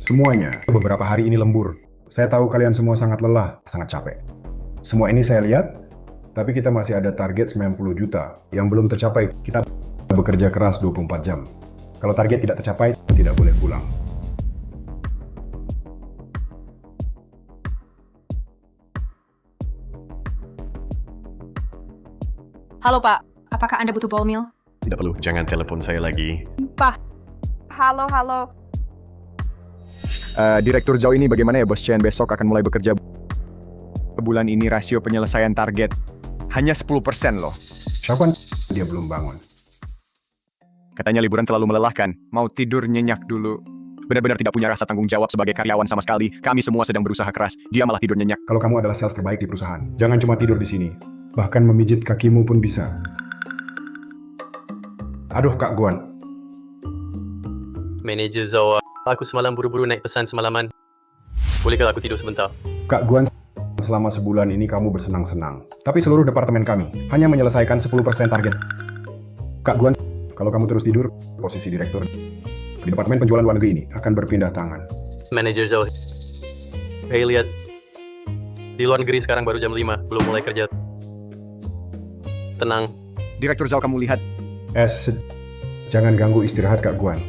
Semuanya. Beberapa hari ini lembur. Saya tahu kalian semua sangat lelah, sangat capek. Semua ini saya lihat, tapi kita masih ada target 90 juta yang belum tercapai. Kita bekerja keras 24 jam. Kalau target tidak tercapai, tidak boleh pulang. Halo Pak, apakah Anda butuh ball mill? Tidak perlu, jangan telepon saya lagi. Pak, halo. Direktur Zhao ini bagaimana ya Bos Chen? Besok akan mulai bekerja. Bulan ini rasio penyelesaian target hanya 10% loh. Siapa dia belum bangun? Katanya liburan terlalu melelahkan, mau tidur nyenyak dulu. Benar-benar tidak punya rasa tanggung jawab sebagai karyawan sama sekali. Kami semua sedang berusaha keras, dia malah tidur nyenyak. Kalau kamu adalah sales terbaik di perusahaan, jangan cuma tidur di sini. Bahkan memijit kakimu pun bisa. Aduh Kak Guan, Manajer Zhao, aku semalam buru-buru naik pesan semalaman. Bolehkah aku tidur sebentar? Kak Guan, selama sebulan ini kamu bersenang-senang. Tapi seluruh departemen kami hanya menyelesaikan 10% target. Kak Guan, kalau kamu terus tidur, posisi direktur di departemen penjualan luar negeri ini akan berpindah tangan. Manajer Zhao, hey lihat. Di luar negeri sekarang baru jam 5, belum mulai kerja. Tenang, Direktur Zhao, kamu lihat. Jangan ganggu istirahat Kak Guan.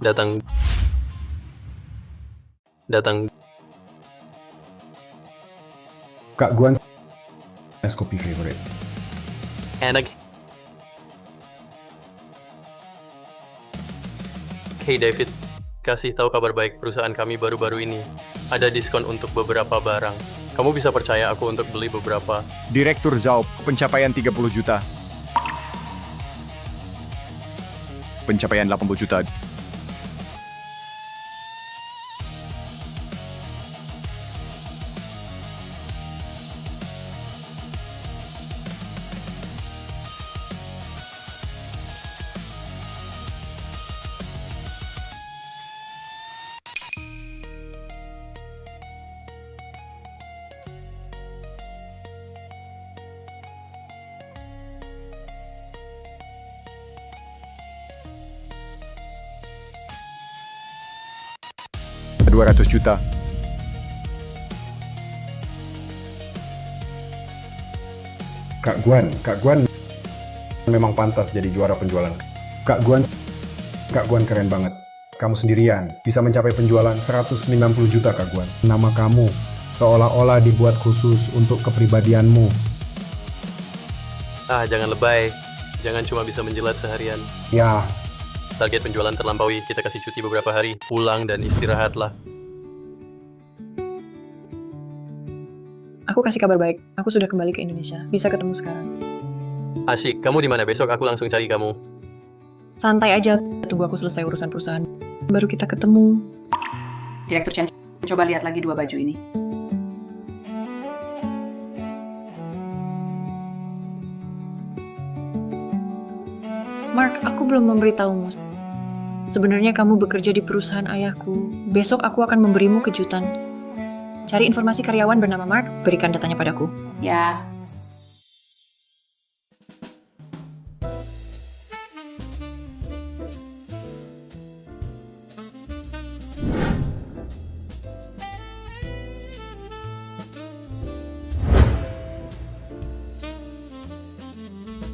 datang. Kak Guan, es kopi favorite. Enak. Hey David, kasih tahu kabar baik perusahaan kami baru-baru ini. Ada diskon untuk beberapa barang. Kamu bisa percaya aku untuk beli beberapa. Direktur Zhao, pencapaian 30 juta. Pencapaian 80 juta. $200 juta. Kak Guan memang pantas jadi juara penjualan. Kak Guan keren banget. Kamu sendirian bisa mencapai penjualan 190 juta Kak Guan. Nama kamu seolah-olah dibuat khusus untuk kepribadianmu. Jangan lebay. Jangan cuma bisa menjilat seharian. Ya, Target penjualan terlampaui, kita kasih cuti beberapa hari. Pulang dan istirahatlah. Aku kasih kabar baik, aku sudah kembali ke Indonesia. Bisa ketemu sekarang. Asyik, kamu di mana? Besok aku langsung cari kamu. Santai aja, tunggu aku selesai urusan perusahaan. Baru kita ketemu. Direktur Chen, coba lihat lagi 2 baju ini. Mark, aku belum memberitahumu. Sebenarnya kamu bekerja di perusahaan ayahku. Besok aku akan memberimu kejutan. Cari informasi karyawan bernama Mark, berikan datanya padaku. Ya.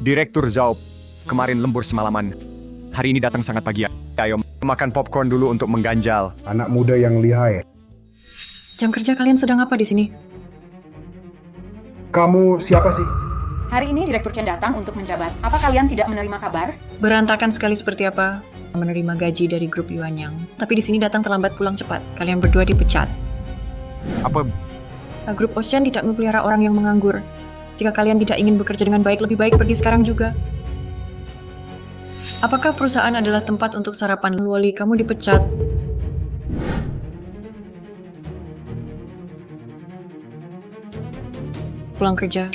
Direktur Zhao, kemarin lembur semalaman. Hari ini datang sangat pagi. Ayo makan popcorn dulu untuk mengganjal. anak muda yang lihai. Jam kerja kalian sedang apa di sini? Kamu siapa sih? Hari ini Direktur Chen datang untuk menjabat. Apa kalian tidak menerima kabar? Berantakan sekali seperti apa? Menerima gaji dari grup Yuanyang. Tapi di sini datang terlambat, pulang cepat. Kalian berdua dipecat. Apa? Grup Ocean tidak memelihara orang yang menganggur. Jika kalian tidak ingin bekerja dengan baik, lebih baik pergi sekarang juga. Apakah perusahaan adalah tempat untuk sarapan? Wally, kamu dipecat. Pulang kerja.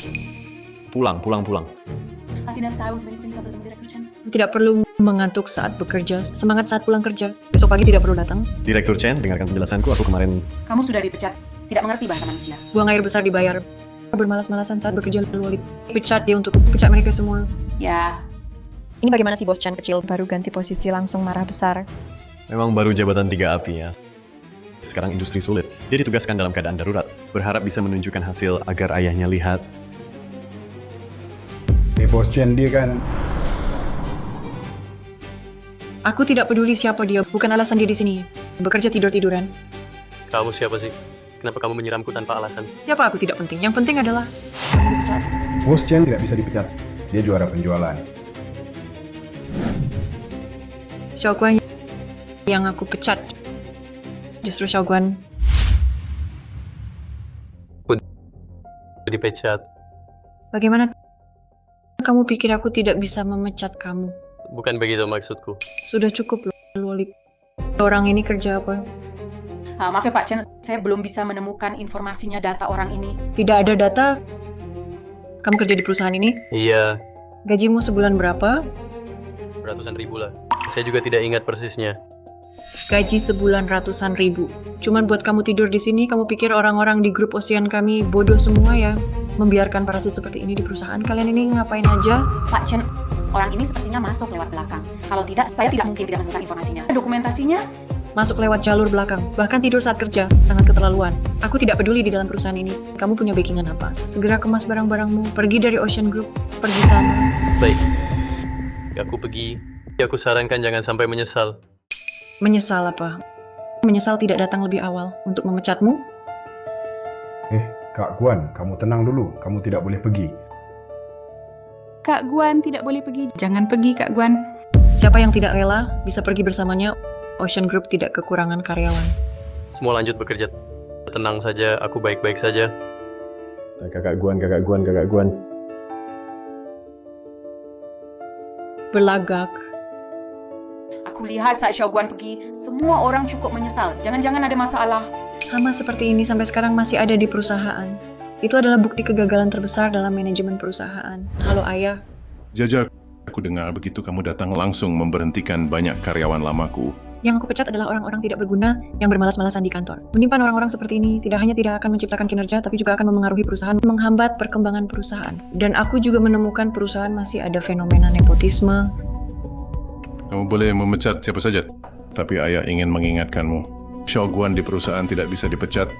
Pulang. Asinas tahu sering bisa bertemu Direktur Chen. Tidak perlu mengantuk saat bekerja, semangat saat pulang kerja. Besok pagi tidak perlu datang. Direktur Chen, dengarkan penjelasanku. Aku kemarin Kamu sudah dipecat. Tidak mengerti bahasa manusia. Buang air besar dibayar. Bermalas-malasan saat bekerja lalu pecat dia untuk pecat mereka semua. Ya, Ini bagaimana sih bos Chan kecil baru ganti posisi langsung marah besar. memang baru jabatan 3 api ya. Sekarang industri sulit. Dia ditugaskan dalam keadaan darurat. Berharap bisa menunjukkan hasil agar ayahnya lihat. Bos Chen dia kan... Aku tidak peduli siapa dia, bukan alasan dia di sini. Bekerja tidur-tiduran. Kamu siapa sih? Kenapa kamu menyiramku tanpa alasan? Siapa aku tidak penting. Yang penting adalah kamu dipecat. Bos Chen tidak bisa dipecat. Dia juara penjualan. Xiaoguan yang aku pecat. Justru Xiaoguan. Dipecat. Bagaimana kamu pikir aku tidak bisa memecat kamu? Bukan begitu maksudku. Sudah cukup loh, Lip. Orang ini kerja apa? maaf ya Pak Chen, saya belum bisa menemukan informasinya data orang ini. Tidak ada data. Kamu kerja di perusahaan ini? Iya, Gajimu sebulan berapa? ratusan ribu lah. Saya juga tidak ingat persisnya. Gaji sebulan ratusan ribu. Cuman buat kamu tidur di sini, kamu pikir orang-orang di grup Ocean kami bodoh semua ya? Membiarkan parasit seperti ini di perusahaan kalian ini ngapain aja? Pak Chen, orang ini sepertinya masuk lewat belakang. Kalau tidak, saya tidak mungkin tidak menemukan informasinya. Dokumentasinya? Masuk lewat jalur belakang, bahkan tidur saat kerja, sangat keterlaluan. Aku tidak peduli di dalam perusahaan ini. Kamu punya backingan apa? Segera kemas barang-barangmu, pergi dari Ocean Group, pergi sana. Baik. Aku pergi. Aku sarankan jangan sampai menyesal. Menyesal apa? Menyesal tidak datang lebih awal untuk memecatmu? Kak Guan, kamu tenang dulu. Kamu tidak boleh pergi. Kak Guan tidak boleh pergi. Jangan pergi, Kak Guan. Siapa yang tidak rela bisa pergi bersamanya. Ocean Group tidak kekurangan karyawan. Semua lanjut bekerja. Tenang saja, aku baik-baik saja. Kakak Guan, kakak Guan, kakak Guan. Berlagak. Aku lihat saat Xiaoguan pergi, semua orang cukup menyesal. Jangan-jangan ada masalah. Hama seperti ini sampai sekarang masih ada di perusahaan. Itu adalah bukti kegagalan terbesar dalam manajemen perusahaan. Halo ayah. Jajak, aku dengar begitu kamu datang langsung memberhentikan banyak karyawan lamaku. Yang aku pecat adalah orang-orang tidak berguna yang bermalas-malasan di kantor. Menyimpan orang-orang seperti ini tidak hanya tidak akan menciptakan kinerja, tapi juga akan memengaruhi perusahaan, menghambat perkembangan perusahaan. Dan aku juga menemukan perusahaan masih ada fenomena nepotisme. Kamu boleh memecat siapa saja, tapi ayah ingin mengingatkanmu. Xiaoguan di perusahaan tidak bisa dipecat.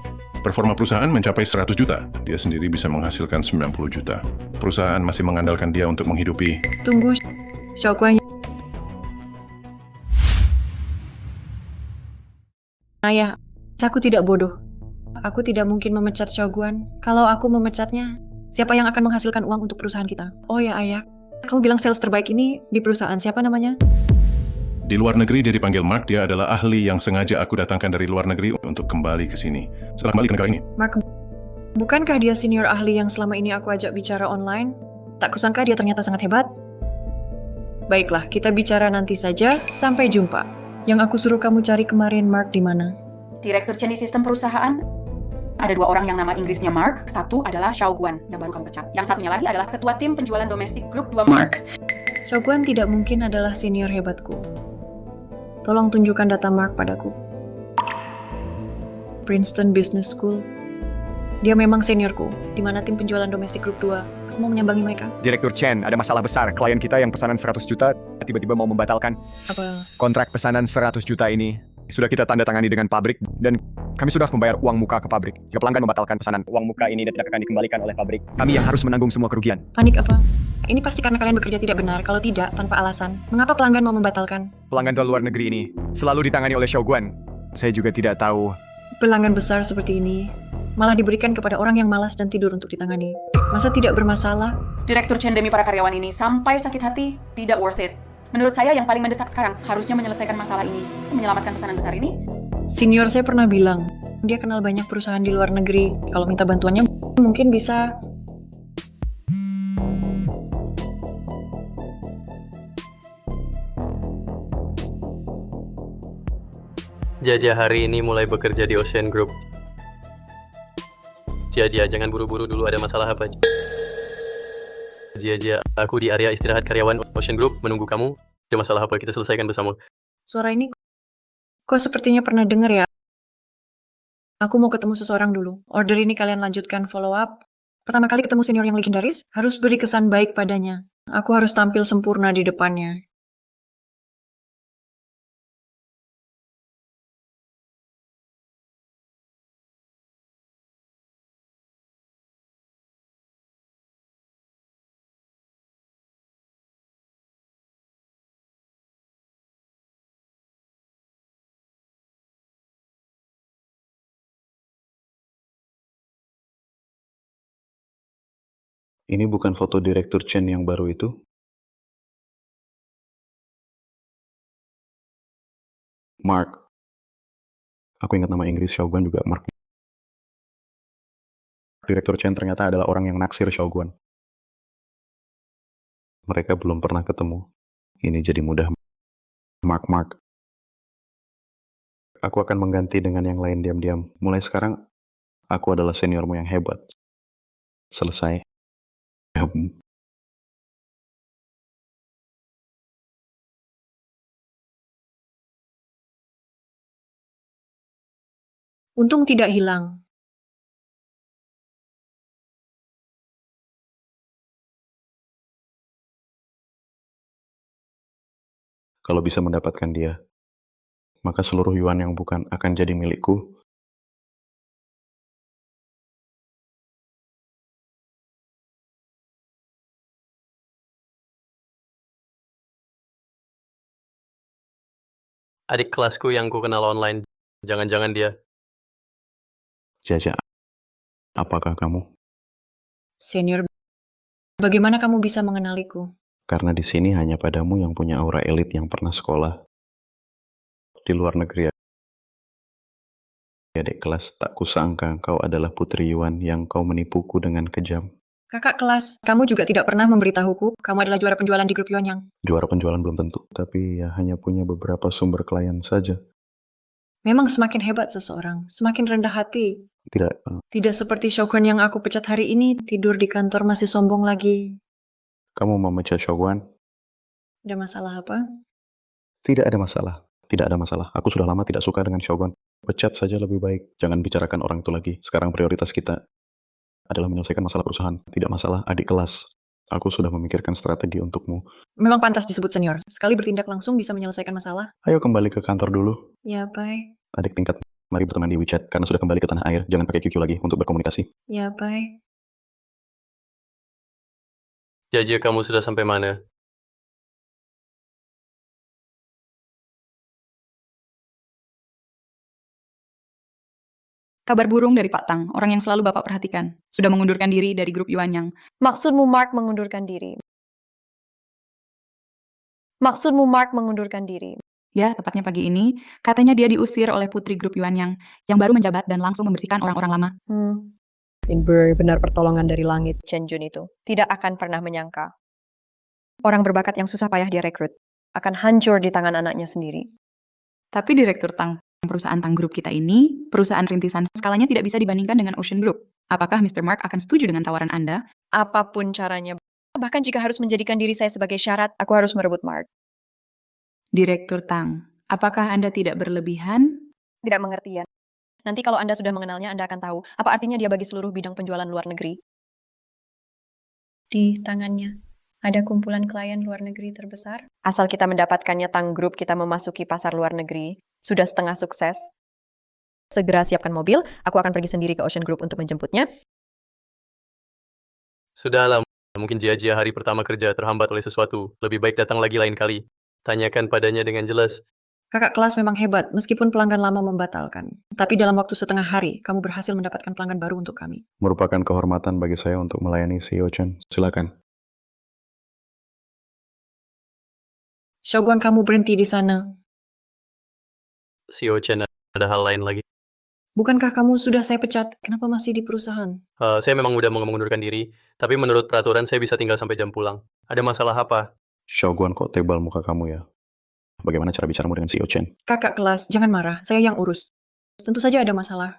Performa perusahaan mencapai 100 juta. Dia sendiri bisa menghasilkan 90 juta. Perusahaan masih mengandalkan dia untuk menghidupi. Tunggu, Xiaoguan. Ayah, aku tidak bodoh. Aku tidak mungkin memecat Xiaoguan. Kalau aku memecatnya, siapa yang akan menghasilkan uang untuk perusahaan kita? Oh ya ayah, kamu bilang sales terbaik ini di perusahaan siapa namanya? Di luar negeri dia dipanggil Mark. Dia adalah ahli yang sengaja aku datangkan dari luar negeri untuk kembali ke sini. Setelah kembali ke negara ini. Mark, bukankah dia senior ahli yang selama ini aku ajak bicara online? Tak kusangka dia ternyata sangat hebat. Baiklah, kita bicara nanti saja. Sampai jumpa. Yang aku suruh kamu cari kemarin Mark di mana? Direktur Chen di sistem perusahaan. Ada 2 orang yang nama Inggrisnya Mark. Satu adalah Xiaoguan yang baru kamu pecat. Yang satunya lagi adalah ketua tim penjualan domestik grup 2 Mark. Xiaoguan tidak mungkin adalah senior hebatku. Tolong tunjukkan data Mark padaku. Princeton Business School. Dia memang seniorku. Di mana tim penjualan domestik grup 2. Aku mau menyambangi mereka. Direktur Chen, ada masalah besar. Klien kita yang pesanan 100 juta tiba-tiba mau membatalkan. Apa? Kontrak pesanan 100 juta ini sudah kita tanda tangani dengan pabrik dan kami sudah membayar uang muka ke pabrik. Jika pelanggan membatalkan pesanan, uang muka ini tidak akan dikembalikan oleh pabrik. Kami yang harus menanggung semua kerugian. Panik apa? Ini pasti karena kalian bekerja tidak benar. Kalau tidak, tanpa alasan. Mengapa pelanggan mau membatalkan? Pelanggan dari luar negeri ini selalu ditangani oleh Xiaoguan. Saya juga tidak tahu. Pelanggan besar seperti ini malah diberikan kepada orang yang malas dan tidur untuk ditangani. Masa tidak bermasalah? Direktur Chen demi para karyawan ini sampai sakit hati, tidak worth it. Menurut saya yang paling mendesak sekarang harusnya menyelesaikan masalah ini. Menyelamatkan pesanan besar ini. Senior saya pernah bilang, dia kenal banyak perusahaan di luar negeri. Kalau minta bantuannya, mungkin bisa. Jajah hari ini mulai bekerja di Ocean Group. Jajah, jangan buru-buru dulu, ada masalah apa? Jajah, aku di area istirahat karyawan Ocean Group menunggu kamu. Ada masalah apa? Kita selesaikan bersama. Suara ini kok sepertinya pernah dengar ya? Aku mau ketemu seseorang dulu. Order ini kalian lanjutkan follow up. Pertama kali ketemu senior yang legendaris, harus beri kesan baik padanya. Aku harus tampil sempurna di depannya. Ini bukan foto Direktur Chen yang baru itu? Mark. Aku ingat nama Inggris Shogun juga Mark. Direktur Chen ternyata adalah orang yang naksir Shogun. Mereka belum pernah ketemu. Ini jadi mudah. Mark. Aku akan mengganti dengan yang lain diam-diam. Mulai sekarang, aku adalah seniormu yang hebat. Selesai. Untung tidak hilang. Kalau bisa mendapatkan dia, maka seluruh yuan yang bukan akan jadi milikku. Adik kelasku yang ku kenal online. Jangan-jangan dia. Jaja, apakah kamu? Senior, bagaimana kamu bisa mengenaliku? Karena di sini hanya padamu yang punya aura elit yang pernah sekolah. Di luar negeri, adik kelas, tak kusangka kau adalah Putri Yuan yang kau menipuku dengan kejam. Kakak kelas, kamu juga tidak pernah memberitahuku kamu adalah juara penjualan di grup Yuanyang. Juara penjualan belum tentu, tapi ya hanya punya beberapa sumber klien saja. Memang semakin hebat seseorang, semakin rendah hati. Tidak, Tidak seperti Shogun yang aku pecat hari ini, tidur di kantor masih sombong lagi. kamu memecat Shogun? Ada masalah apa? Tidak ada masalah. Tidak ada masalah. Aku sudah lama tidak suka dengan Shogun. Pecat saja lebih baik. Jangan bicarakan orang itu lagi. Sekarang prioritas kita adalah menyelesaikan masalah perusahaan. Tidak masalah adik kelas. Aku sudah memikirkan strategi untukmu. Memang pantas disebut senior. Sekali bertindak langsung bisa menyelesaikan masalah. Ayo kembali ke kantor dulu. Ya, Pai. Adik tingkat, mari berteman di WeChat. Karena sudah kembali ke tanah air, jangan pakai QQ lagi untuk berkomunikasi. Ya, Pai. Jaja, kamu sudah sampai mana? Kabar burung dari Pak Tang, orang yang selalu Bapak perhatikan. Sudah mengundurkan diri dari grup Yuanyang. Maksudmu Mark mengundurkan diri? Maksudmu Mark mengundurkan diri? Ya, tepatnya pagi ini, katanya dia diusir oleh putri grup Yuanyang yang baru menjabat dan langsung membersihkan orang-orang lama. Benar pertolongan dari langit Chen Jun itu. Tidak akan pernah menyangka. Orang berbakat yang susah payah dia rekrut akan hancur di tangan anaknya sendiri. Tapi Direktur Tang, perusahaan Tang Group kita ini, perusahaan rintisan skalanya tidak bisa dibandingkan dengan Ocean Group. Apakah Mr. Mark akan setuju dengan tawaran Anda? Apapun caranya, bahkan jika harus menjadikan diri saya sebagai syarat, aku harus merebut Mark. Direktur Tang, apakah Anda tidak berlebihan? Tidak mengerti ya. Nanti kalau Anda sudah mengenalnya, Anda akan tahu apa artinya dia bagi seluruh bidang penjualan luar negeri. Di tangannya ada kumpulan klien luar negeri terbesar. Asal kita mendapatkannya Tang Group, kita memasuki pasar luar negeri. Sudah setengah sukses. Segera siapkan mobil, aku akan pergi sendiri ke Ocean Group untuk menjemputnya. Sudahlah, mungkin Jia hari pertama kerja terhambat oleh sesuatu. Lebih baik datang lagi lain kali. Tanyakan padanya dengan jelas. Kakak kelas memang hebat, meskipun pelanggan lama membatalkan. Tapi dalam waktu setengah hari, kamu berhasil mendapatkan pelanggan baru untuk kami. Merupakan kehormatan bagi saya untuk melayani CEO Chen. Silakan. Shogun, kamu berhenti di sana. CEO Chen ada hal lain lagi. Bukankah kamu sudah saya pecat? Kenapa masih di perusahaan? Saya memang udah mau mengundurkan diri, tapi menurut peraturan saya bisa tinggal sampai jam pulang. Ada masalah apa? Shogun, kok tebal muka kamu ya? Bagaimana cara bicaramu dengan CEO Chen? Kakak kelas, jangan marah. Saya yang urus. Tentu saja ada masalah.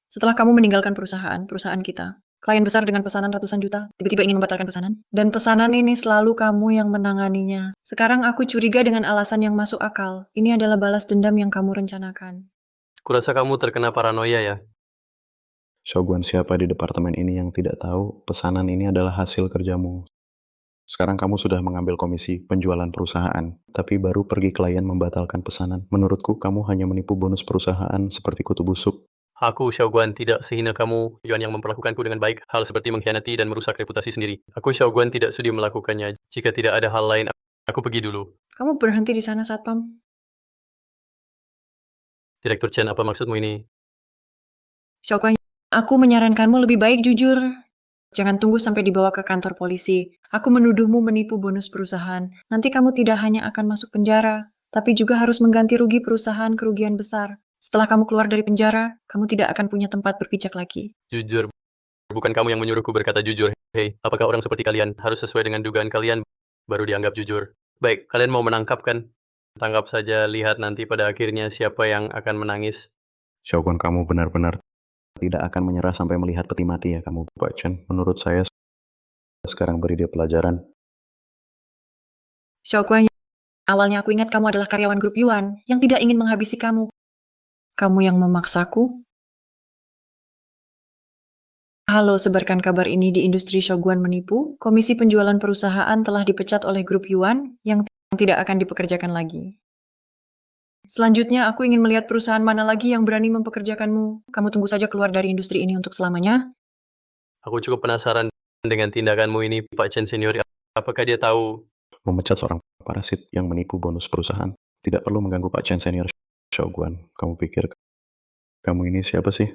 Setelah kamu meninggalkan perusahaan kita, Klien besar dengan pesanan ratusan juta, tiba-tiba ingin membatalkan pesanan. Dan pesanan ini selalu kamu yang menanganinya. Sekarang aku curiga dengan alasan yang masuk akal. Ini adalah balas dendam yang kamu rencanakan. Kurasa kamu terkena paranoia ya. Shogun, siapa di departemen ini yang tidak tahu pesanan ini adalah hasil kerjamu? Sekarang kamu sudah mengambil komisi penjualan perusahaan, tapi baru pergi klien membatalkan pesanan. Menurutku, kamu hanya menipu bonus perusahaan seperti kutu busuk. Aku, Xiaoguan, tidak sehina kamu, Yuan yang memperlakukanku dengan baik, hal seperti mengkhianati dan merusak reputasi sendiri. Aku, Xiaoguan, tidak sudi melakukannya. Jika tidak ada hal lain, aku pergi dulu. Kamu berhenti di sana, Satpam. Direktur Chen, apa maksudmu ini? Xiaoguan, aku menyarankanmu lebih baik jujur. Jangan tunggu sampai dibawa ke kantor polisi. Aku menuduhmu menipu bonus perusahaan. Nanti kamu tidak hanya akan masuk penjara, tapi juga harus mengganti rugi perusahaan kerugian besar. Setelah kamu keluar dari penjara, kamu tidak akan punya tempat berpijak lagi. Jujur, bukan kamu yang menyuruhku berkata jujur. Hei, apakah orang seperti kalian harus sesuai dengan dugaan kalian baru dianggap jujur? Baik, kalian mau menangkap kan? Tangkap saja, lihat nanti pada akhirnya siapa yang akan menangis. Shogun, kamu benar-benar tidak akan menyerah sampai melihat peti mati ya kamu, Pak Chen. Menurut saya, sekarang beri dia pelajaran. Xiaoguan, awalnya aku ingat kamu adalah karyawan grup Yuan yang tidak ingin menghabisi kamu. Kamu yang memaksaku. Halo, sebarkan kabar ini di industri Shogun menipu. Komisi penjualan perusahaan telah dipecat oleh grup Yuan yang tidak akan dipekerjakan lagi. Selanjutnya, aku ingin melihat perusahaan mana lagi yang berani mempekerjakanmu. Kamu tunggu saja keluar dari industri ini untuk selamanya. Aku cukup penasaran dengan tindakanmu ini, Pak Chen Senior. Apakah dia tahu? Memecat seorang parasit yang menipu bonus perusahaan tidak perlu mengganggu Pak Chen Senior. Shogun, kamu pikir kamu ini siapa sih?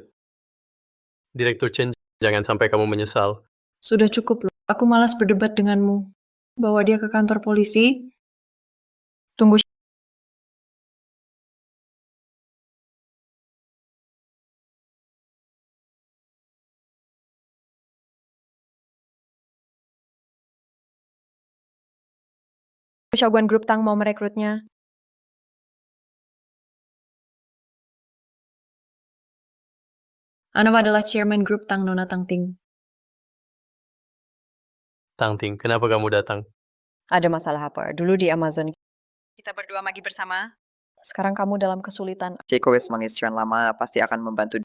Direktur Chen, jangan sampai kamu menyesal. Sudah cukup loh. Aku malas berdebat denganmu. Bawa dia ke kantor polisi. Tunggu. Shogun Group Tang mau merekrutnya. Ana adalah chairman grup Tang Nona Tang Ting. Tang Ting, kenapa kamu datang? Ada masalah apa? Dulu di Amazon. Kita berdua magi bersama. Sekarang kamu dalam kesulitan. Jeko wis mengisian lama pasti akan membantu.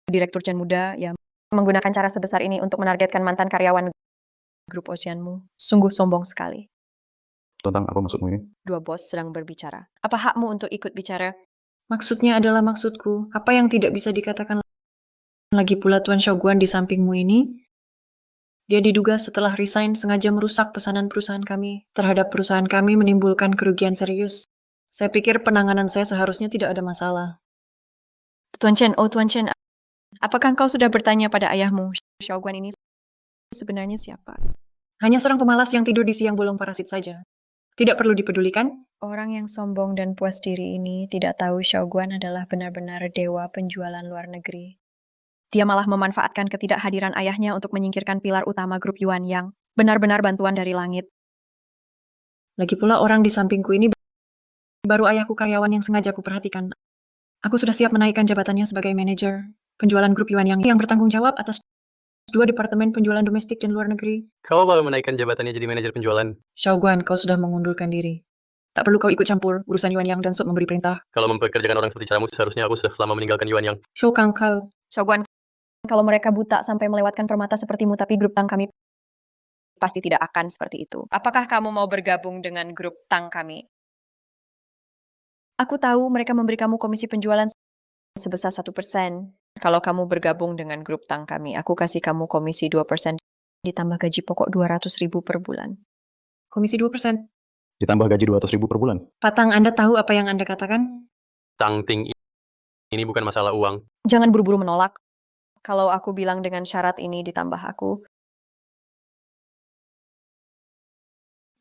Direktur Chen muda ya menggunakan cara sebesar ini untuk menargetkan mantan karyawan grup Oceanmu. Sungguh sombong sekali. Tentang apa maksudmu ini? Dua bos sedang berbicara. Apa hakmu untuk ikut bicara? Maksudnya adalah maksudku. Apa yang tidak bisa dikatakan lagi pula Tuan Shogun di sampingmu ini? Dia diduga setelah resign sengaja merusak pesanan perusahaan kami. Terhadap perusahaan kami menimbulkan kerugian serius. Saya pikir penanganan saya seharusnya tidak ada masalah. Tuan Chen, Tuan Chen, apakah engkau sudah bertanya pada ayahmu? Shogun ini sebenarnya siapa? Hanya seorang pemalas yang tidur di siang bolong parasit saja. Tidak perlu dipedulikan. Orang yang sombong dan puas diri ini tidak tahu Shogun adalah benar-benar dewa penjualan luar negeri. Dia malah memanfaatkan ketidakhadiran ayahnya untuk menyingkirkan pilar utama grup Yuan yang benar-benar bantuan dari langit. Lagi pula orang di sampingku ini baru ayahku karyawan yang sengaja aku perhatikan. Aku sudah siap menaikkan jabatannya sebagai manajer penjualan grup Yuan yang bertanggung jawab atas dua departemen penjualan domestik dan luar negeri. Kau baru menaikkan jabatannya jadi manajer penjualan. Shogun, kau sudah mengundurkan diri. Tak perlu kau ikut campur urusan Yuan Yang dan Sop memberi perintah. Kalau mempekerjakan orang seperti caramu, seharusnya aku sudah lama meninggalkan Yuan Yang. Shogun kau. Shogun, kalau mereka buta sampai melewatkan permata sepertimu, tapi grup Tang kami pasti tidak akan seperti itu. Apakah kamu mau bergabung dengan grup Tang kami? Aku tahu mereka memberi kamu komisi penjualan sebesar 1%. Kalau kamu bergabung dengan grup Tang kami, aku kasih kamu komisi 2%, ditambah gaji pokok 200.000 per bulan. Komisi 2%. Ditambah gaji 200.000 per bulan. Patang, Anda tahu apa yang Anda katakan? Tang Ting, ini bukan masalah uang. Jangan buru-buru menolak. Kalau aku bilang dengan syarat ini ditambah aku,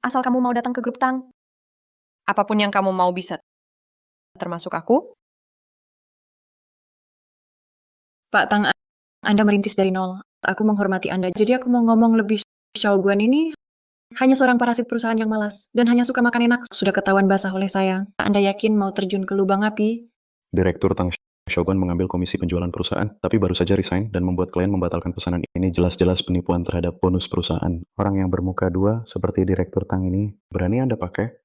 asal kamu mau datang ke grup Tang, apapun yang kamu mau bisa, termasuk aku. Pak Tang, Anda merintis dari nol. Aku menghormati Anda, jadi aku mau ngomong lebih. Shogun ini hanya seorang parasit perusahaan yang malas, dan hanya suka makan enak. Sudah ketahuan basah oleh saya. Anda yakin mau terjun ke lubang api? Direktur Tang Shogun mengambil komisi penjualan perusahaan, tapi baru saja resign dan membuat klien membatalkan pesanan ini jelas-jelas penipuan terhadap bonus perusahaan. Orang yang bermuka dua seperti Direktur Tang ini, berani Anda pakai?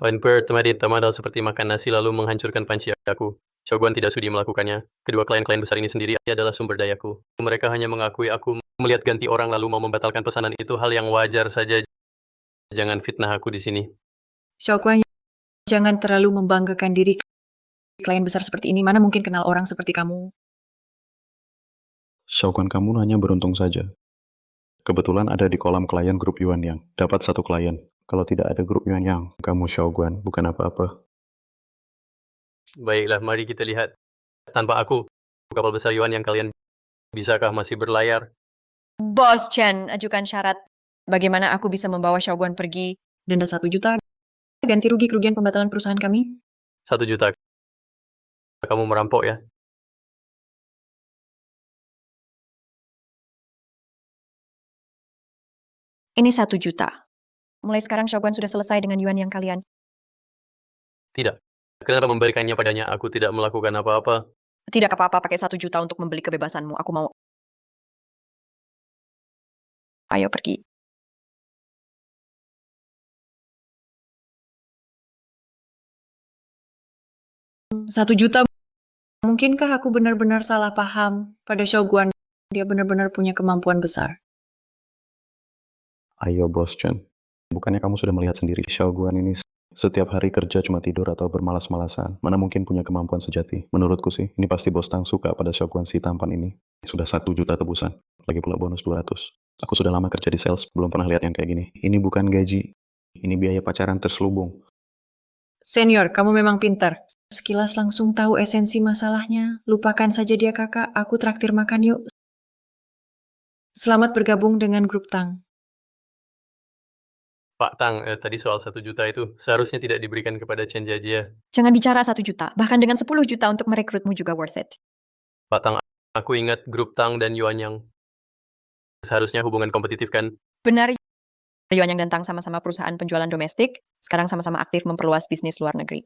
Poin pertama di tamadal seperti makan nasi lalu menghancurkan panci aku. Shogun tidak sudi melakukannya. Kedua klien-klien besar ini sendiri adalah sumber dayaku. Mereka hanya mengakui aku melihat ganti orang lalu mau membatalkan pesanan itu hal yang wajar saja. Jangan fitnah aku di sini. Shogun, jangan terlalu membanggakan diri. Klien besar seperti ini mana mungkin kenal orang seperti kamu? Shogun kamu hanya beruntung saja. Kebetulan ada di kolam klien grup Yuan Yang. Dapat satu klien. Kalau tidak ada grup Yuan Yang, kamu Shogun bukan apa-apa. Baiklah, mari kita lihat. Tanpa aku, kapal besar Yuan yang kalian bisakah masih berlayar? Bos Chen, ajukan syarat. Bagaimana aku bisa membawa Shogun pergi? Denda 1 juta, ganti rugi kerugian pembatalan perusahaan kami. 1 juta. Kamu merampok ya? Ini 1 juta. Mulai sekarang Shogun sudah selesai dengan Yuan yang kalian. Tidak. Kenapa memberikannya padanya? Aku tidak melakukan apa-apa. Tidak apa-apa pakai 1 juta untuk membeli kebebasanmu. Aku mau. Ayo pergi. Satu juta, mungkinkah aku benar-benar salah paham pada Shogun? Dia benar-benar punya kemampuan besar. Ayo Bos Chen, bukannya kamu sudah melihat sendiri Shogun ini setiap hari kerja cuma tidur atau bermalas-malasan. Mana mungkin punya kemampuan sejati. Menurutku sih, ini pasti Bos Tang suka pada Shogun si tampan ini. Sudah 1 juta tebusan, lagi pula bonus 200. Aku sudah lama kerja di sales, belum pernah lihat yang kayak gini. Ini bukan gaji, ini biaya pacaran terselubung. Senior, kamu memang pintar. Sekilas langsung tahu esensi masalahnya. Lupakan saja dia kakak, aku traktir makan yuk. Selamat bergabung dengan grup Tang. Pak Tang, tadi soal 1 juta itu seharusnya tidak diberikan kepada Chen Jiajia. Jangan bicara 1 juta. Bahkan dengan 10 juta untuk merekrutmu juga worth it. Pak Tang, aku ingat grup Tang dan Yuan Yang. Seharusnya hubungan kompetitif kan? Benar, Yuan Yang dan Tang sama-sama perusahaan penjualan domestik. Sekarang sama-sama aktif memperluas bisnis luar negeri.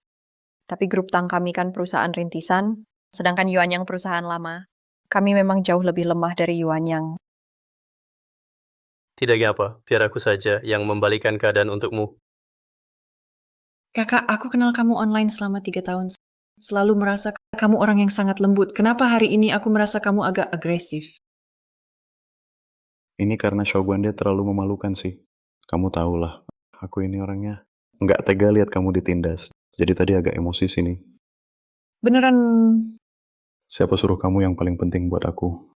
Tapi grup Tang kami kan perusahaan rintisan. Sedangkan Yuan Yang perusahaan lama. Kami memang jauh lebih lemah dari Yuan Yang. Tidak apa, biar aku saja yang membalikan keadaan untukmu. Kakak, aku kenal kamu online selama 3 tahun. Selalu merasa kamu orang yang sangat lembut. Kenapa hari ini aku merasa kamu agak agresif? Ini karena Shogun dia terlalu memalukan sih. Kamu tahulah, aku ini orangnya nggak tega lihat kamu ditindas. Jadi tadi agak emosi sini. Beneran. Siapa suruh kamu yang paling penting buat aku?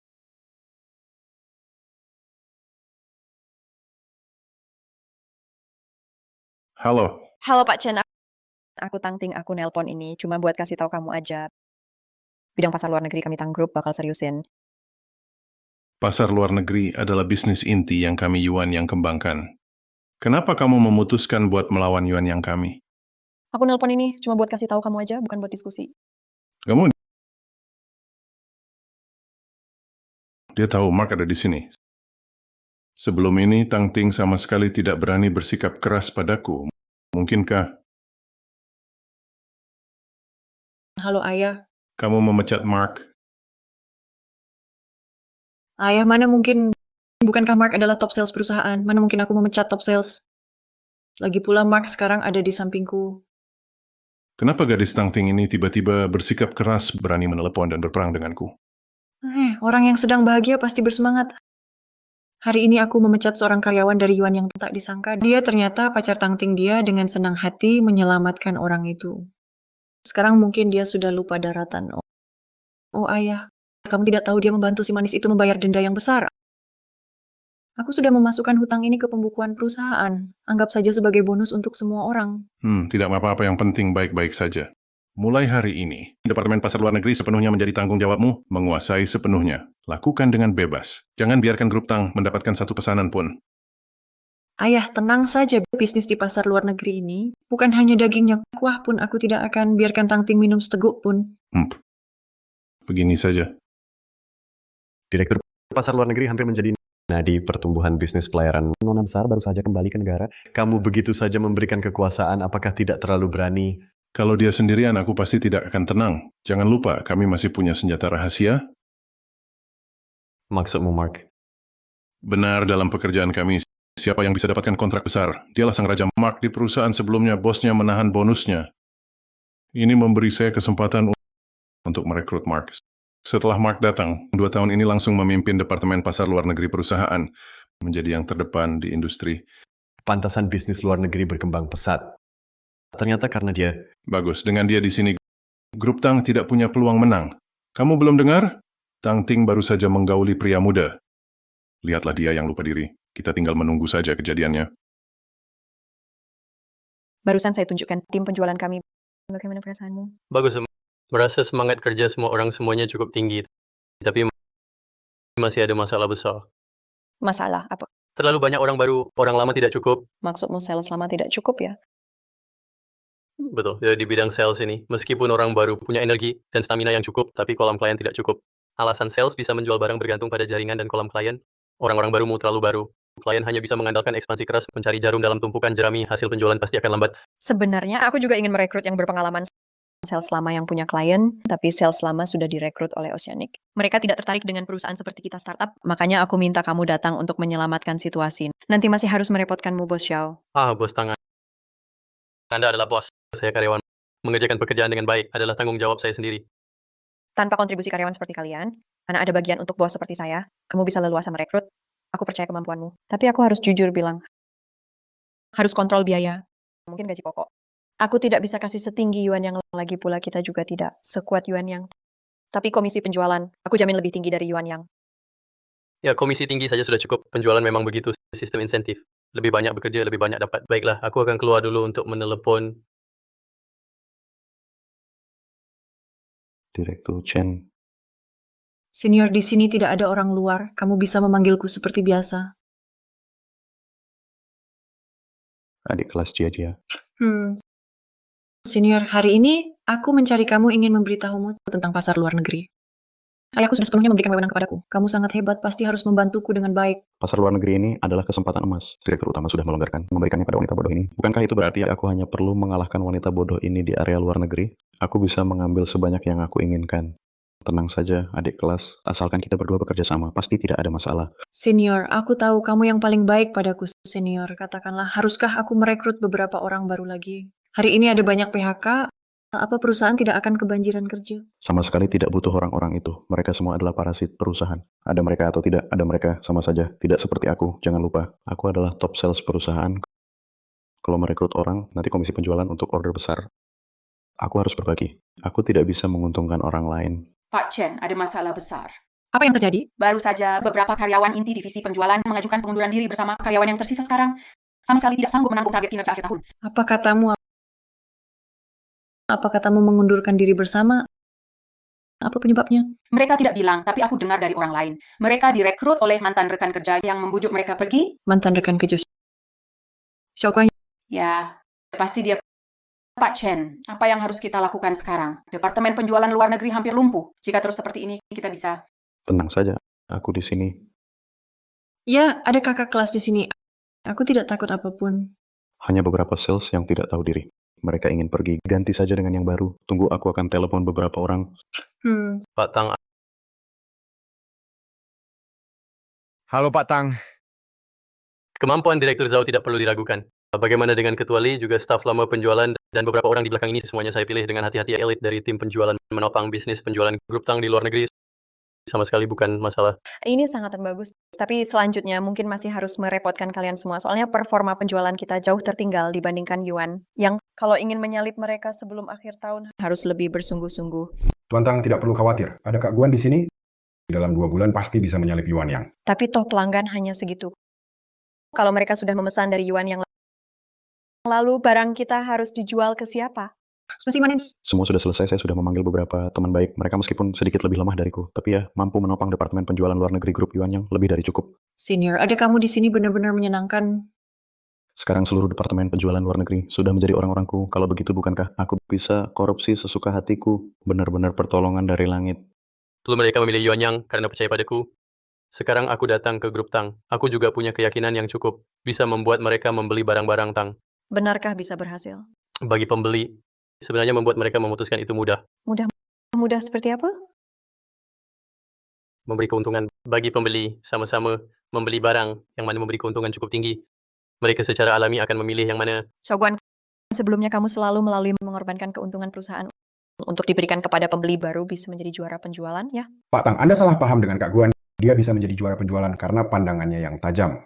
Halo, Halo Pak Chen, aku Tang Ting, aku nelpon ini. Cuma buat kasih tahu kamu aja. Bidang pasar luar negeri kami Tang Group bakal seriusin. pasar luar negeri adalah bisnis inti yang kami Yuan yang kembangkan. Kenapa kamu memutuskan buat melawan Yuan yang kami? Aku nelpon ini cuma buat kasih tahu kamu aja, bukan buat diskusi. Kamu dia tahu Mark ada di sini. Sebelum ini, Tang Ting sama sekali tidak berani bersikap keras padaku. Mungkinkah Halo ayah. kamu memecat Mark? Ayah, mana mungkin. Bukankah Mark adalah top sales perusahaan? Mana mungkin aku memecat top sales? Lagi pula Mark sekarang ada di sampingku. Kenapa gadis Tang Ting ini tiba-tiba bersikap keras, berani menelepon dan berperang denganku? Orang yang sedang bahagia pasti bersemangat. Hari ini aku memecat seorang karyawan dari Yuan yang tak disangka. Dia ternyata pacar Tang Ting dia dengan senang hati menyelamatkan orang itu. Sekarang mungkin dia sudah lupa daratan. Oh ayah, kamu tidak tahu dia membantu si manis itu membayar denda yang besar. Aku sudah memasukkan hutang ini ke pembukuan perusahaan. Anggap saja sebagai bonus untuk semua orang. Tidak apa-apa, yang penting baik-baik saja. Mulai hari ini, Departemen Pasar Luar Negeri sepenuhnya menjadi tanggung jawabmu, menguasai sepenuhnya. Lakukan dengan bebas. Jangan biarkan grup Tang mendapatkan satu pesanan pun. Ayah, tenang saja. Bisnis di pasar luar negeri ini bukan hanya dagingnya kuah pun aku tidak akan biarkan Tang Ting minum seteguk pun. Begini saja. Direktur pasar luar negeri hampir menjadi nadi pertumbuhan bisnis pelayaran. Nona besar baru saja kembali ke negara. Kamu begitu saja memberikan kekuasaan, apakah tidak terlalu berani? Kalau dia sendirian, aku pasti tidak akan tenang. Jangan lupa, kami masih punya senjata rahasia. Maksudmu, Mark? Benar, dalam pekerjaan kami, siapa yang bisa dapatkan kontrak besar? Dialah sang Raja Mark di perusahaan sebelumnya, bosnya menahan bonusnya. Ini memberi saya kesempatan untuk merekrut Mark. Setelah Mark datang, 2 tahun ini langsung memimpin Departemen Pasar Luar Negeri perusahaan, menjadi yang terdepan di industri. Pantasan bisnis luar negeri berkembang pesat. Ternyata karena dia... Bagus, dengan dia di sini, Grup Tang tidak punya peluang menang. Kamu belum dengar? Tang Ting baru saja menggauli pria muda. Lihatlah dia yang lupa diri. Kita tinggal menunggu saja kejadiannya. Barusan saya tunjukkan tim penjualan kami. Bagaimana perasaanmu? Bagus, merasa semangat kerja semua orang semuanya cukup tinggi. Tapi masih ada masalah besar. Masalah apa? Terlalu banyak orang baru, orang lama tidak cukup. Maksudmu sales lama tidak cukup ya? Betul, di bidang sales ini. Meskipun orang baru punya energi dan stamina yang cukup, tapi kolam klien tidak cukup. Alasan sales bisa menjual barang bergantung pada jaringan dan kolam klien. Orang-orang baru mau terlalu baru. Klien hanya bisa mengandalkan ekspansi keras, mencari jarum dalam tumpukan jerami, hasil penjualan pasti akan lambat. Sebenarnya aku juga ingin merekrut yang berpengalaman sales lama yang punya klien, tapi sales lama sudah direkrut oleh Oceanic. Mereka tidak tertarik dengan perusahaan seperti kita startup, makanya aku minta kamu datang untuk menyelamatkan situasi. Nanti masih harus merepotkanmu, Bos Xiao. Bos tangan. Anda adalah bos, saya karyawan. Mengerjakan pekerjaan dengan baik adalah tanggung jawab saya sendiri. Tanpa kontribusi karyawan seperti kalian, mana ada bagian untuk bos seperti saya, kamu bisa leluasa merekrut. Aku percaya kemampuanmu. Tapi aku harus jujur bilang, harus kontrol biaya, mungkin gaji pokok. Aku tidak bisa kasih setinggi yuan yang lagi pula kita juga tidak sekuat yuan yang. Tapi komisi penjualan, aku jamin lebih tinggi dari yuan yang. Ya, komisi tinggi saja sudah cukup. Penjualan memang begitu, sistem insentif. Lebih banyak bekerja, lebih banyak dapat. Baiklah, aku akan keluar dulu untuk menelepon Direktur Chen. Senior, di sini tidak ada orang luar. Kamu bisa memanggilku seperti biasa. Adik kelas Jia. Senior, hari ini aku mencari kamu ingin memberitahumu tentang pasar luar negeri. Ayahku sudah sepenuhnya memberikan wewenang kepadaku. Kamu sangat hebat, pasti harus membantuku dengan baik. Pasar luar negeri ini adalah kesempatan emas. Direktur utama sudah melonggarkan, memberikannya pada wanita bodoh ini. Bukankah itu berarti aku hanya perlu mengalahkan wanita bodoh ini di area luar negeri? Aku bisa mengambil sebanyak yang aku inginkan. Tenang saja, adik kelas. Asalkan kita berdua bekerja sama, pasti tidak ada masalah. Senior, aku tahu kamu yang paling baik padaku. Senior, katakanlah, haruskah aku merekrut beberapa orang baru lagi? Hari ini ada banyak PHK. Apa perusahaan tidak akan kebanjiran kerja? Sama sekali tidak butuh orang-orang itu. Mereka semua adalah parasit perusahaan. Ada mereka atau tidak, ada mereka sama saja. Tidak seperti aku, jangan lupa. Aku adalah top sales perusahaan. Kalau merekrut orang, nanti komisi penjualan untuk order besar. Aku harus berbagi. Aku tidak bisa menguntungkan orang lain. Pak Chen, ada masalah besar. Apa yang terjadi? Baru saja beberapa karyawan inti divisi penjualan mengajukan pengunduran diri bersama karyawan yang tersisa sekarang. Sama sekali tidak sanggup menanggung target kinerja akhir tahun. Apa katamu mengundurkan diri bersama? Apa penyebabnya? Mereka tidak bilang, tapi aku dengar dari orang lain. Mereka direkrut oleh mantan rekan kerja yang membujuk mereka pergi. Mantan rekan kerja. Xiaoguan. Ya, pasti dia. Pak Chen, apa yang harus kita lakukan sekarang? Departemen penjualan luar negeri hampir lumpuh. Jika terus seperti ini, kita bisa. Tenang saja, aku di sini. Ya, ada kakak kelas di sini. Aku tidak takut apapun. Hanya beberapa sales yang tidak tahu diri. Mereka ingin pergi, ganti saja dengan yang baru. Tunggu, aku akan telepon beberapa orang. Pak Tang. Halo Pak Tang. Kemampuan Direktur Zhao tidak perlu diragukan. Bagaimana dengan Ketua Li, juga staf lama penjualan, dan beberapa orang di belakang ini semuanya saya pilih dengan hati-hati elit dari tim penjualan menopang bisnis penjualan Grup Tang di luar negeri. Sama sekali bukan masalah. Ini sangat bagus, tapi selanjutnya mungkin masih harus merepotkan kalian semua. Soalnya performa penjualan kita jauh tertinggal dibandingkan Yuan. Yang kalau ingin menyalip mereka sebelum akhir tahun harus lebih bersungguh-sungguh. Tuan Tang tidak perlu khawatir. Ada Kak Guan di sini. Dalam 2 bulan pasti bisa menyalip Yuan Yang. Tapi toh pelanggan hanya segitu. Kalau mereka sudah memesan dari Yuan yang lalu, barang kita harus dijual ke siapa? Semua sudah selesai, saya sudah memanggil beberapa teman baik. Mereka meskipun sedikit lebih lemah dariku, tapi ya mampu menopang departemen penjualan luar negeri grup Yuan yang lebih dari cukup. Senior, ada kamu di sini benar-benar menyenangkan. Sekarang seluruh departemen penjualan luar negeri sudah menjadi orang-orangku. Kalau begitu bukankah aku bisa korupsi sesuka hatiku? Benar-benar pertolongan dari langit. Dulu mereka memilih Yuan Yang karena percaya padaku. Sekarang aku datang ke Grup Tang. Aku juga punya keyakinan yang cukup bisa membuat mereka membeli barang-barang Tang. Benarkah bisa berhasil? Bagi pembeli, sebenarnya membuat mereka memutuskan itu mudah. Mudah seperti apa? Memberi keuntungan bagi pembeli, sama-sama membeli barang yang mana memberi keuntungan cukup tinggi. Mereka secara alami akan memilih yang mana. Shogun, sebelumnya kamu selalu melalui mengorbankan keuntungan perusahaan untuk diberikan kepada pembeli baru bisa menjadi juara penjualan, ya? Pak Tang, Anda salah paham dengan Kak Guan. Dia bisa menjadi juara penjualan karena pandangannya yang tajam.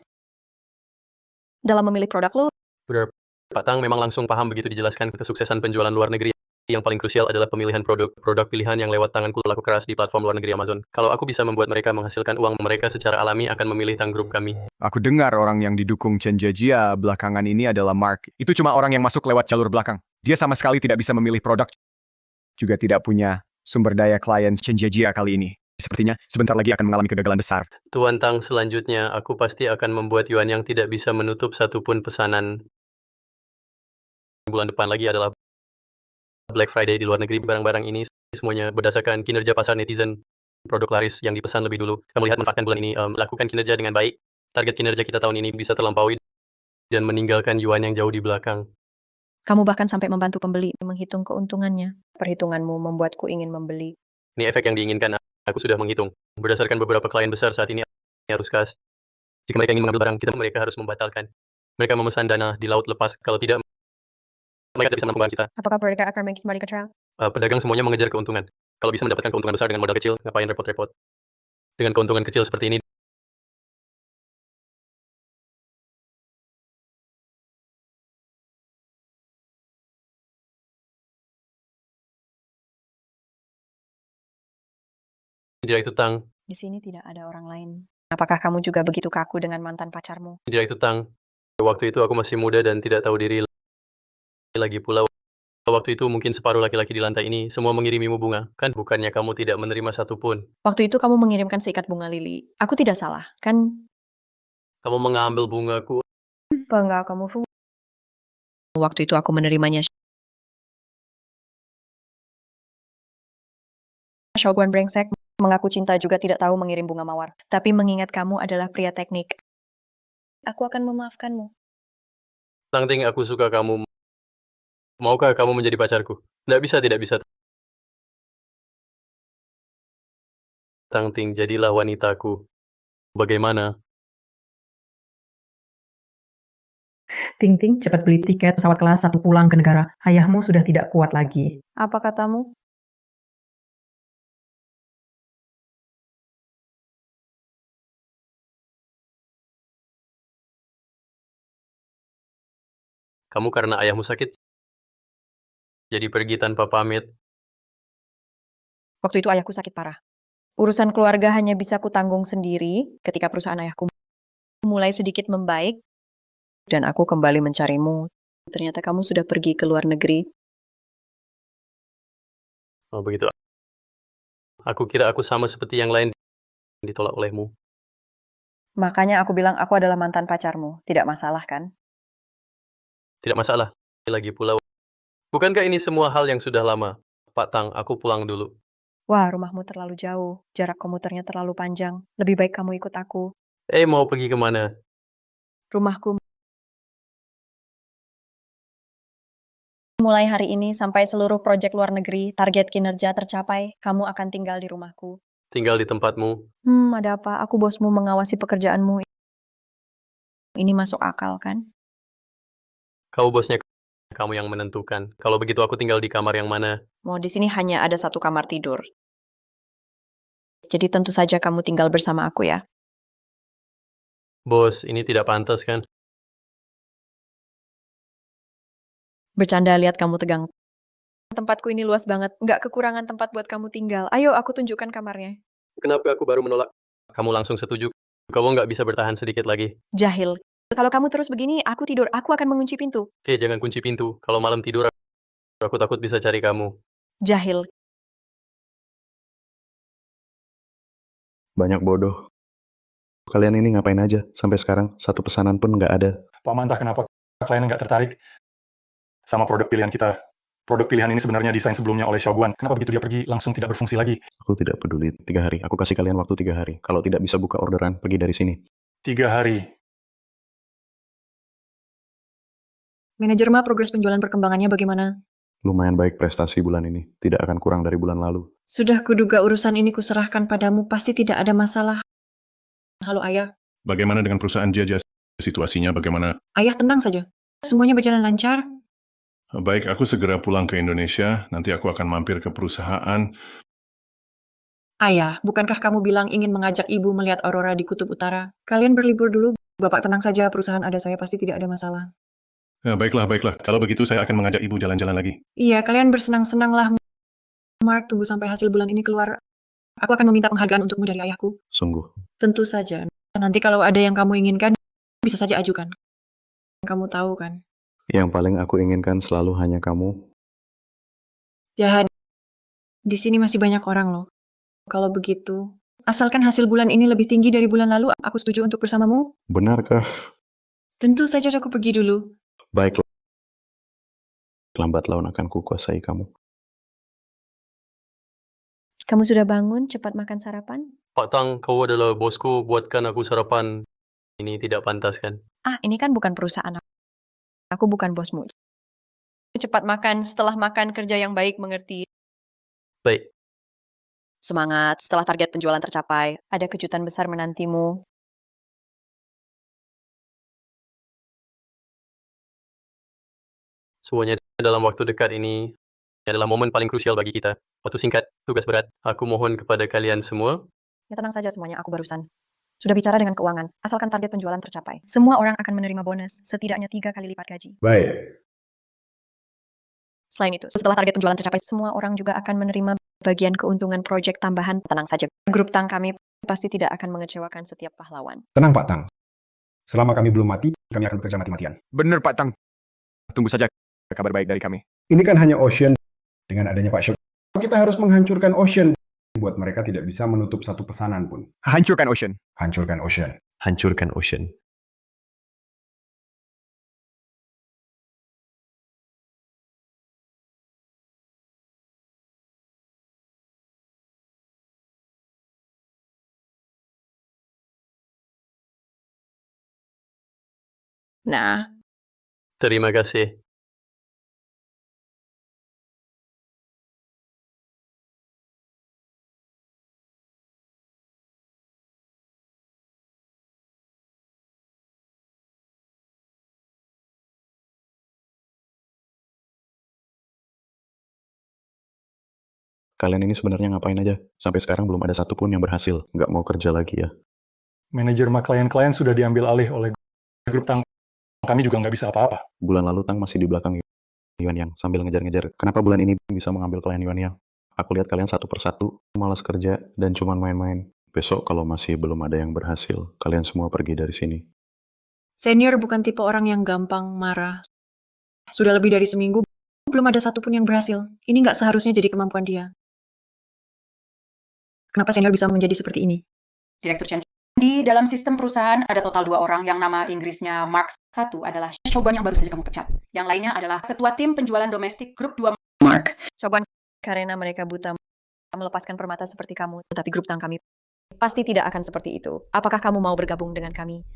Dalam memilih produk lo, Benar, Pak Tang memang langsung paham begitu dijelaskan kesuksesan penjualan luar negeri. Yang paling krusial adalah pemilihan produk pilihan yang lewat tanganku laku keras di platform luar negeri Amazon. Kalau aku bisa membuat mereka menghasilkan uang, mereka secara alami akan memilih Tang Group kami. Aku dengar orang yang didukung Chen Jia belakangan ini adalah Mark. Itu cuma orang yang masuk lewat jalur belakang. Dia sama sekali tidak bisa memilih produk. Juga tidak punya sumber daya klien Chen Jia kali ini. Sepertinya sebentar lagi akan mengalami kegagalan besar. Tuan Tang, selanjutnya aku pasti akan membuat Yuan yang tidak bisa menutup satupun pesanan. Bulan depan lagi adalah Black Friday di luar negeri. Barang-barang ini semuanya berdasarkan kinerja pasar netizen. Produk laris yang dipesan lebih dulu. Kamu lihat manfaatkan bulan ini, lakukan kinerja dengan baik. Target kinerja kita tahun ini bisa terlampaui dan meninggalkan Yuan yang jauh di belakang. kamu bahkan sampai membantu pembeli menghitung keuntungannya. Perhitunganmu membuatku ingin membeli. Ini efek yang diinginkan. Aku sudah menghitung. Berdasarkan beberapa klien besar saat ini harus kas. Jika mereka ingin mengambil barang kita, mereka harus membatalkan. Mereka memesan dana di laut lepas. Kalau tidak, mereka tidak bisa menemukan kita. Apakah mereka akan kembali ke trial? Pedagang semuanya mengejar keuntungan. Kalau bisa mendapatkan keuntungan besar dengan modal kecil, ngapain repot-repot? Dengan keuntungan kecil seperti ini, Direktur Tang, Di sini tidak ada orang lain. Apakah kamu juga begitu kaku dengan mantan pacarmu? Direktur Tang. Waktu itu aku masih muda dan tidak tahu diri lagi pula. Waktu itu mungkin separuh laki-laki di lantai ini semua mengirimimu bunga. Kan bukannya kamu tidak menerima satupun. Waktu itu kamu mengirimkan seikat bunga lili. Aku tidak salah, kan? Kamu mengambil bungaku. Enggak, kamu fu. Waktu itu aku menerimanya. Shogun brengsek mengaku cinta juga tidak tahu mengirim bunga mawar. Tapi mengingat kamu adalah pria teknik, aku akan memaafkanmu. Tang Ting, aku suka kamu. Maukah kamu menjadi pacarku? Tidak bisa. Tang Ting, jadilah wanitaku. Bagaimana? Ting Ting, cepat beli tiket pesawat kelas 1 pulang ke negara. Ayahmu sudah tidak kuat lagi. Apa katamu? Kamu karena ayahmu sakit, jadi pergi tanpa pamit. Waktu itu ayahku sakit parah. Urusan keluarga hanya bisa kutanggung sendiri ketika perusahaan ayahku mulai sedikit membaik dan aku kembali mencarimu. Ternyata kamu sudah pergi ke luar negeri. Oh begitu. Aku kira aku sama seperti yang lain ditolak olehmu. Makanya aku bilang aku adalah mantan pacarmu. Tidak masalah kan? Tidak masalah. Lagi pula, bukankah ini semua hal yang sudah lama? Pak Tang, aku pulang dulu. Wah, rumahmu terlalu jauh. Jarak komuternya terlalu panjang. Lebih baik kamu ikut aku. Mau pergi kemana? Rumahku mulai hari ini sampai seluruh proyek luar negeri, target kinerja tercapai, kamu akan tinggal di rumahku. Tinggal di tempatmu. Ada apa? Aku bosmu mengawasi pekerjaanmu. Ini masuk akal kan? Kau bosnya, kamu yang menentukan. Kalau begitu aku tinggal di kamar yang mana? Mau di sini hanya ada satu kamar tidur. Jadi tentu saja kamu tinggal bersama aku ya. Bos, ini tidak pantas kan? Bercanda lihat kamu tegang. Tempatku ini luas banget, nggak kekurangan tempat buat kamu tinggal. Ayo aku tunjukkan kamarnya. Kenapa aku baru menolak? Kamu langsung setuju. Kamu nggak bisa bertahan sedikit lagi. Jahil. Kalau kamu terus begini, aku tidur. Aku akan mengunci pintu. Jangan kunci pintu. Kalau malam tidur, aku takut bisa cari kamu. Jahil. Banyak bodoh. Kalian ini ngapain aja? Sampai sekarang, satu pesanan pun nggak ada. Pak Mantah, kenapa klien nggak tertarik sama produk pilihan kita? Produk pilihan ini sebenarnya desain sebelumnya oleh Shogun. Kenapa begitu dia pergi, langsung tidak berfungsi lagi? Aku tidak peduli. 3 hari. Aku kasih kalian waktu 3 hari. Kalau tidak bisa buka orderan, pergi dari sini. 3 hari. Manajer Ma, progres penjualan perkembangannya bagaimana? Lumayan baik prestasi bulan ini, tidak akan kurang dari bulan lalu. Sudah kuduga urusan ini kuserahkan padamu, pasti tidak ada masalah. Halo ayah. Bagaimana dengan perusahaan Jaja? Situasinya bagaimana? Ayah tenang saja. Semuanya berjalan lancar. Baik, aku segera pulang ke Indonesia. Nanti aku akan mampir ke perusahaan. Ayah, bukankah kamu bilang ingin mengajak ibu melihat aurora di Kutub Utara? Kalian berlibur dulu. Bapak tenang saja, perusahaan ada saya pasti tidak ada masalah. Ya, baiklah, baiklah. Kalau begitu saya akan mengajak ibu jalan-jalan lagi. Iya, kalian bersenang-senanglah. Mark, tunggu sampai hasil bulan ini keluar. Aku akan meminta penghargaan untukmu dari ayahku. Sungguh. Tentu saja. Nanti kalau ada yang kamu inginkan, bisa saja ajukan. Kamu tahu kan? Yang paling aku inginkan selalu hanya kamu. Jahat. Di sini masih banyak orang loh. Kalau begitu, asalkan hasil bulan ini lebih tinggi dari bulan lalu, aku setuju untuk bersamamu. Benarkah? Tentu saja aku pergi dulu. Baiklah. Lambat laun akan kukuasai kamu. Kamu sudah bangun, cepat makan sarapan? Pak Tang, kau adalah bosku, buatkan aku sarapan. Ini tidak pantas kan? Ah, ini kan bukan perusahaan aku. Aku bukan bosmu. Cepat makan, setelah makan kerja yang baik, mengerti? Baik, Semangat, setelah target penjualan tercapai, ada kejutan besar menantimu. semuanya dalam waktu dekat ini adalah momen paling krusial bagi kita. Waktu singkat, tugas berat. Aku mohon kepada kalian semua, Ya tenang saja semuanya, aku barusan. Sudah bicara dengan keuangan, asalkan target penjualan tercapai. Semua orang akan menerima bonus, setidaknya 3 kali lipat gaji. Baik, Selain itu, setelah target penjualan tercapai, semua orang juga akan menerima bagian keuntungan proyek tambahan. Tenang saja, grup Tang kami pasti tidak akan mengecewakan setiap pahlawan. tenang Pak Tang. Selama kami belum mati, kami akan bekerja mati-matian. Benar Pak Tang. Tunggu saja kabar baik dari kami. Ini kan hanya Ocean. Dengan adanya Pak Shok, kita harus menghancurkan Ocean. Buat mereka tidak bisa menutup satu pesanan pun. Hancurkan Ocean. Hancurkan Ocean. Hancurkan Ocean. Nah, terima kasih. Kalian ini sebenarnya ngapain aja? Sampai sekarang belum ada satupun yang berhasil. Nggak mau kerja lagi ya. Manajer klien-klien sudah diambil alih oleh grup Tang. Kami juga nggak bisa apa-apa. Bulan lalu Tang masih di belakang Yuan Yang sambil ngejar-ngejar. Kenapa bulan ini bisa mengambil klien Yuan Yang? Aku lihat kalian satu persatu, malas kerja dan cuman main-main. Besok kalau masih belum ada yang berhasil, kalian semua pergi dari sini. senior bukan tipe orang yang gampang marah. Sudah lebih dari seminggu, belum ada satupun yang berhasil. Ini nggak seharusnya jadi kemampuan dia. Kenapa senior bisa menjadi seperti ini? Direktur Chen. Di dalam sistem perusahaan ada total 2 orang yang nama Inggrisnya Mark. Satu adalah Shogun yang baru saja kamu pecat. Yang lainnya adalah ketua tim penjualan domestik grup 2 Mark. Shogun, karena mereka buta melepaskan permata seperti kamu, tetapi grup Tang kami pasti tidak akan seperti itu. Apakah kamu mau bergabung dengan kami?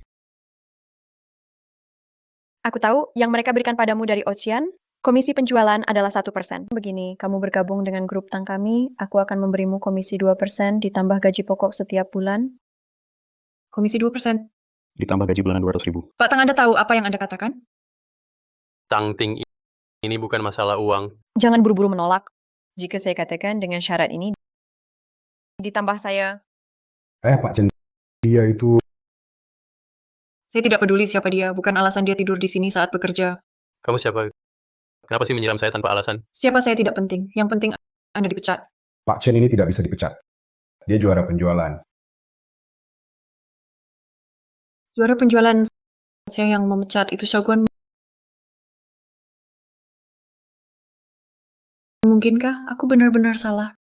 Aku tahu yang mereka berikan padamu dari Ocean, komisi penjualan adalah 1%. Begini, kamu bergabung dengan grup Tang kami, aku akan memberimu komisi 2% ditambah gaji pokok setiap bulan. Komisi 2%. Ditambah gaji bulanan 200.000. Pak Tang, Anda tahu apa yang Anda katakan? Tang Ting, ini bukan masalah uang. Jangan buru-buru menolak. Jika saya katakan dengan syarat ini, ditambah saya. Pak Chen, dia itu... Saya tidak peduli siapa dia, bukan alasan dia tidur di sini saat bekerja. Kamu siapa? Kenapa sih menyiram saya tanpa alasan? Siapa saya tidak penting, yang penting Anda dipecat. Pak Chen ini tidak bisa dipecat. Dia juara penjualan. Juara penjualan saya yang memecat itu Shogun. Mungkinkah aku benar-benar salah?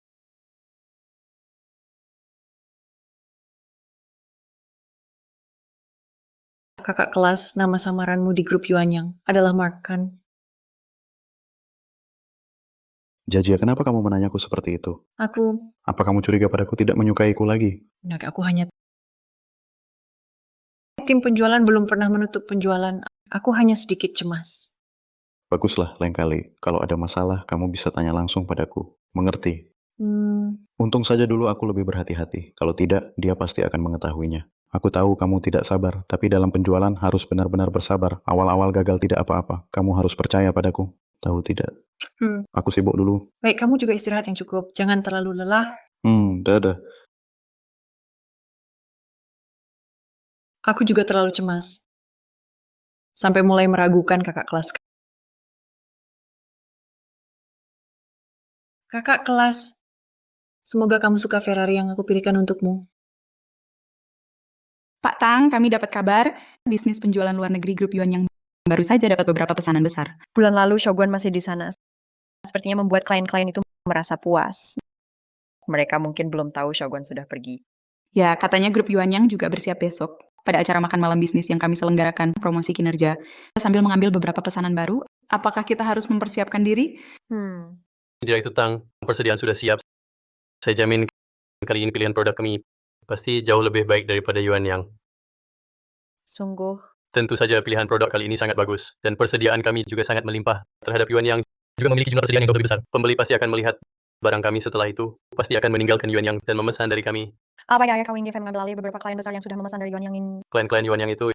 Kakak kelas nama samaranmu di grup Yuan Yang adalah Mark, kan? Jajia, kenapa kamu menanyaku seperti itu? Aku, Apa kamu curiga padaku tidak menyukaiku lagi? aku hanya... Tim penjualan belum pernah menutup penjualan. Aku hanya sedikit cemas. Baguslah, lain kali. Kalau ada masalah, kamu bisa tanya langsung padaku. Mengerti? Untung saja dulu aku lebih berhati-hati. Kalau tidak, dia pasti akan mengetahuinya. Aku tahu kamu tidak sabar, tapi dalam penjualan harus benar-benar bersabar. Awal-awal gagal tidak apa-apa. Kamu harus percaya padaku. Tahu tidak? Aku sibuk dulu. Baik, kamu juga istirahat yang cukup. Jangan terlalu lelah. Dadah. Aku juga terlalu cemas. Sampai mulai meragukan kakak kelas. Kakak kelas, semoga kamu suka Ferrari yang aku pilihkan untukmu. Pak Tang, kami dapat kabar bisnis penjualan luar negeri grup Yuan yang baru saja dapat beberapa pesanan besar. Bulan lalu Shogun masih di sana. Sepertinya membuat klien-klien itu merasa puas. Mereka mungkin belum tahu Shogun sudah pergi. Ya, katanya grup Yuan yang juga bersiap besok pada acara makan malam bisnis yang kami selenggarakan promosi kinerja. Sambil mengambil beberapa pesanan baru, apakah kita harus mempersiapkan diri? Direktur Tang, persediaan sudah siap. Saya jamin kali ini pilihan produk kami pasti jauh lebih baik daripada Yuan Yang. Sungguh. Tentu saja pilihan produk kali ini sangat bagus, dan persediaan kami juga sangat melimpah terhadap Yuan Yang juga memiliki jumlah persediaan yang jauh lebih besar. Pembeli pasti akan melihat barang kami setelah itu, pasti akan meninggalkan Yuan Yang dan memesan dari kami. Apa ya kau ingin mengambil alih beberapa klien besar yang sudah memesan dari Yuan Yang ini? Klien-klien Yuan Yang itu,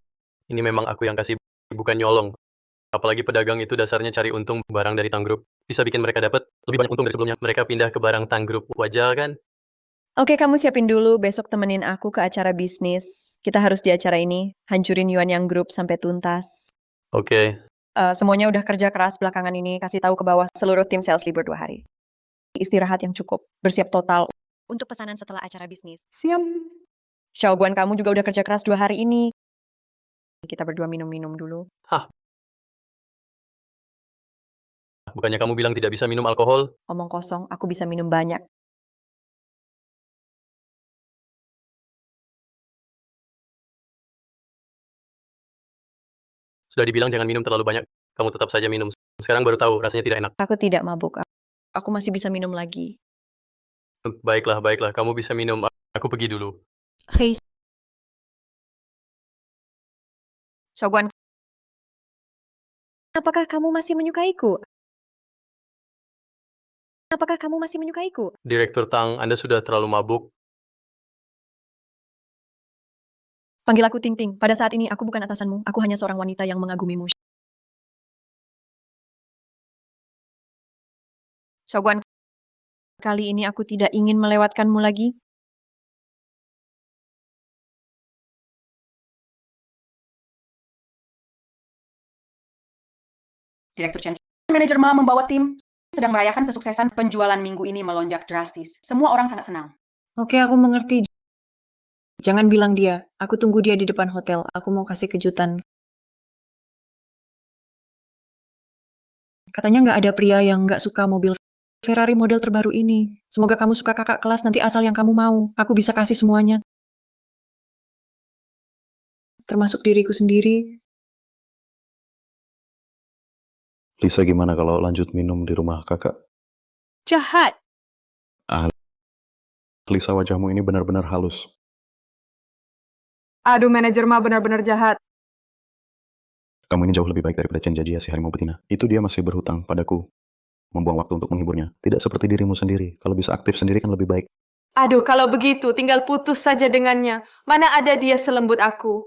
ini memang aku yang kasih, bukan nyolong. Apalagi pedagang itu dasarnya cari untung barang dari Tang Group. Bisa bikin mereka dapat lebih banyak untung dari sebelumnya. Mereka pindah ke barang Tang Group. Wajar kan? Oke, kamu siapin dulu. Besok temenin aku ke acara bisnis. Kita harus di acara ini. Hancurin Yuan Yang Group sampai tuntas. Oke. Semuanya udah kerja keras belakangan ini. Kasih tahu ke bawah seluruh tim sales libur 2 hari. Istirahat yang cukup. Bersiap total untuk pesanan setelah acara bisnis. Siap. Shogun, kamu juga udah kerja keras 2 hari ini. Kita berdua minum-minum dulu. Hah? Bukannya kamu bilang tidak bisa minum alkohol? Omong kosong, aku bisa minum banyak. Sudah dibilang jangan minum terlalu banyak. Kamu tetap saja minum. Sekarang baru tahu rasanya tidak enak. Aku tidak mabuk. Aku masih bisa minum lagi. Baiklah, baiklah. Kamu bisa minum. Aku pergi dulu. Hey. Shogun, apakah kamu masih menyukaiku? Apakah kamu masih menyukaiku? Direktur Tang, Anda sudah terlalu mabuk. Panggil aku Ting Ting. Pada saat ini aku bukan atasanmu. Aku hanya seorang wanita yang mengagumimu. Shogun, kali ini aku tidak ingin melewatkanmu lagi. Direktur Chen, manajer Ma membawa tim sedang merayakan kesuksesan penjualan minggu ini melonjak drastis. Semua orang sangat senang. Oke, aku mengerti. Jangan bilang dia. Aku tunggu dia di depan hotel. Aku mau kasih kejutan. Katanya nggak ada pria yang nggak suka mobil Ferrari model terbaru ini. Semoga kamu suka kakak kelas nanti asal yang kamu mau. Aku bisa kasih semuanya. Termasuk diriku sendiri. Lisa, gimana kalau lanjut minum di rumah kakak? Jahat. Lisa, wajahmu ini benar-benar halus. Aduh, manajer Ma benar-benar jahat. Kamu ini jauh lebih baik daripada Chen Jajia si harimau betina. Itu dia masih berhutang padaku. Membuang waktu untuk menghiburnya. Tidak seperti dirimu sendiri. Kalau bisa aktif sendiri kan lebih baik. Aduh, kalau begitu tinggal putus saja dengannya. Mana ada dia selembut aku.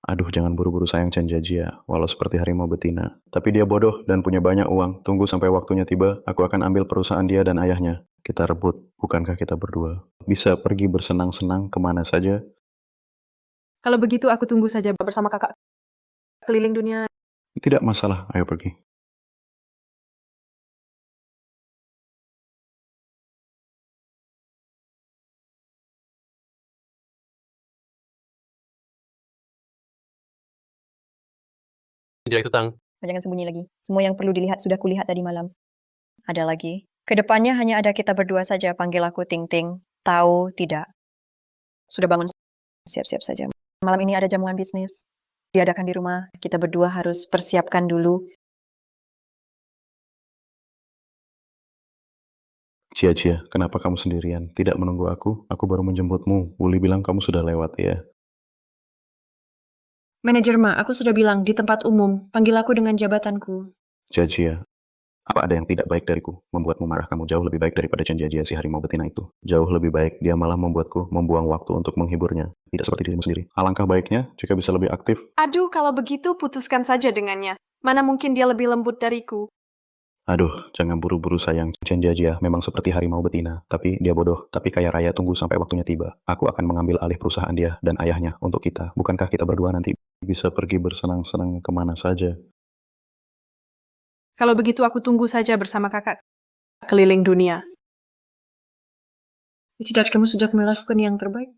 Aduh, jangan buru-buru sayang Chen Jajia, walau seperti harimau betina. Tapi dia bodoh dan punya banyak uang. Tunggu sampai waktunya tiba, aku akan ambil perusahaan dia dan ayahnya. Kita rebut, bukankah kita berdua? Bisa pergi bersenang-senang kemana saja? Kalau begitu aku tunggu saja bersama kakak keliling dunia. Tidak masalah, ayo pergi. Direktur Tang. Jangan sembunyi lagi. Semua yang perlu dilihat sudah kulihat tadi malam. Ada lagi. Kedepannya hanya ada kita berdua saja. Panggil aku Ting Ting. Tahu tidak? Sudah bangun? Siap-siap saja. Malam ini ada jamuan bisnis. Diadakan di rumah. Kita berdua harus persiapkan dulu. Cia, kenapa kamu sendirian? Tidak menunggu aku? Aku baru menjemputmu. Wuli bilang kamu sudah lewat ya. Manajer Ma, aku sudah bilang di tempat umum. Panggil aku dengan jabatanku. Jajia, apa ada yang tidak baik dariku? Membuatmu marah kamu jauh lebih baik daripada Chen Jajia si harimau betina itu. Jauh lebih baik dia malah membuatku membuang waktu untuk menghiburnya. Tidak seperti dirimu sendiri. Alangkah baiknya jika bisa lebih aktif. Aduh, kalau begitu putuskan saja dengannya. Mana mungkin dia lebih lembut dariku. Aduh, jangan buru-buru sayang. Chen Jajia memang seperti harimau betina. Tapi dia bodoh. Tapi kaya raya tunggu sampai waktunya tiba. Aku akan mengambil alih perusahaan dia dan ayahnya untuk kita. Bukankah kita berdua nanti bisa pergi bersenang-senang kemana saja? Kalau begitu aku tunggu saja bersama kakak keliling dunia. Tidak, kamu sudah melakukan yang terbaik.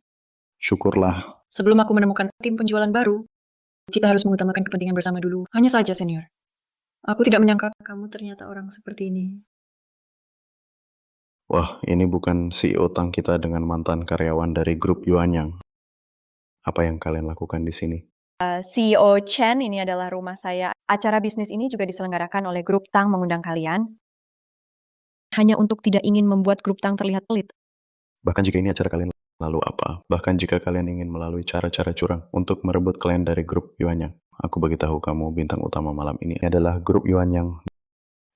Syukurlah. Sebelum aku menemukan tim penjualan baru, kita harus mengutamakan kepentingan bersama dulu. Hanya saja, senior. Aku tidak menyangka kamu ternyata orang seperti ini. Wah, ini bukan CEO Tang kita dengan mantan karyawan dari grup Yuanyang. Apa yang kalian lakukan di sini? CEO Chen, ini adalah rumah saya. Acara bisnis ini juga diselenggarakan oleh grup Tang mengundang kalian. Hanya untuk tidak ingin membuat grup Tang terlihat pelit. Bahkan jika ini acara kalian, lalu apa? Bahkan jika kalian ingin melalui cara-cara curang untuk merebut klien dari grup Yuanyang. Aku beritahu kamu, bintang utama malam ini adalah grup Yuanyang.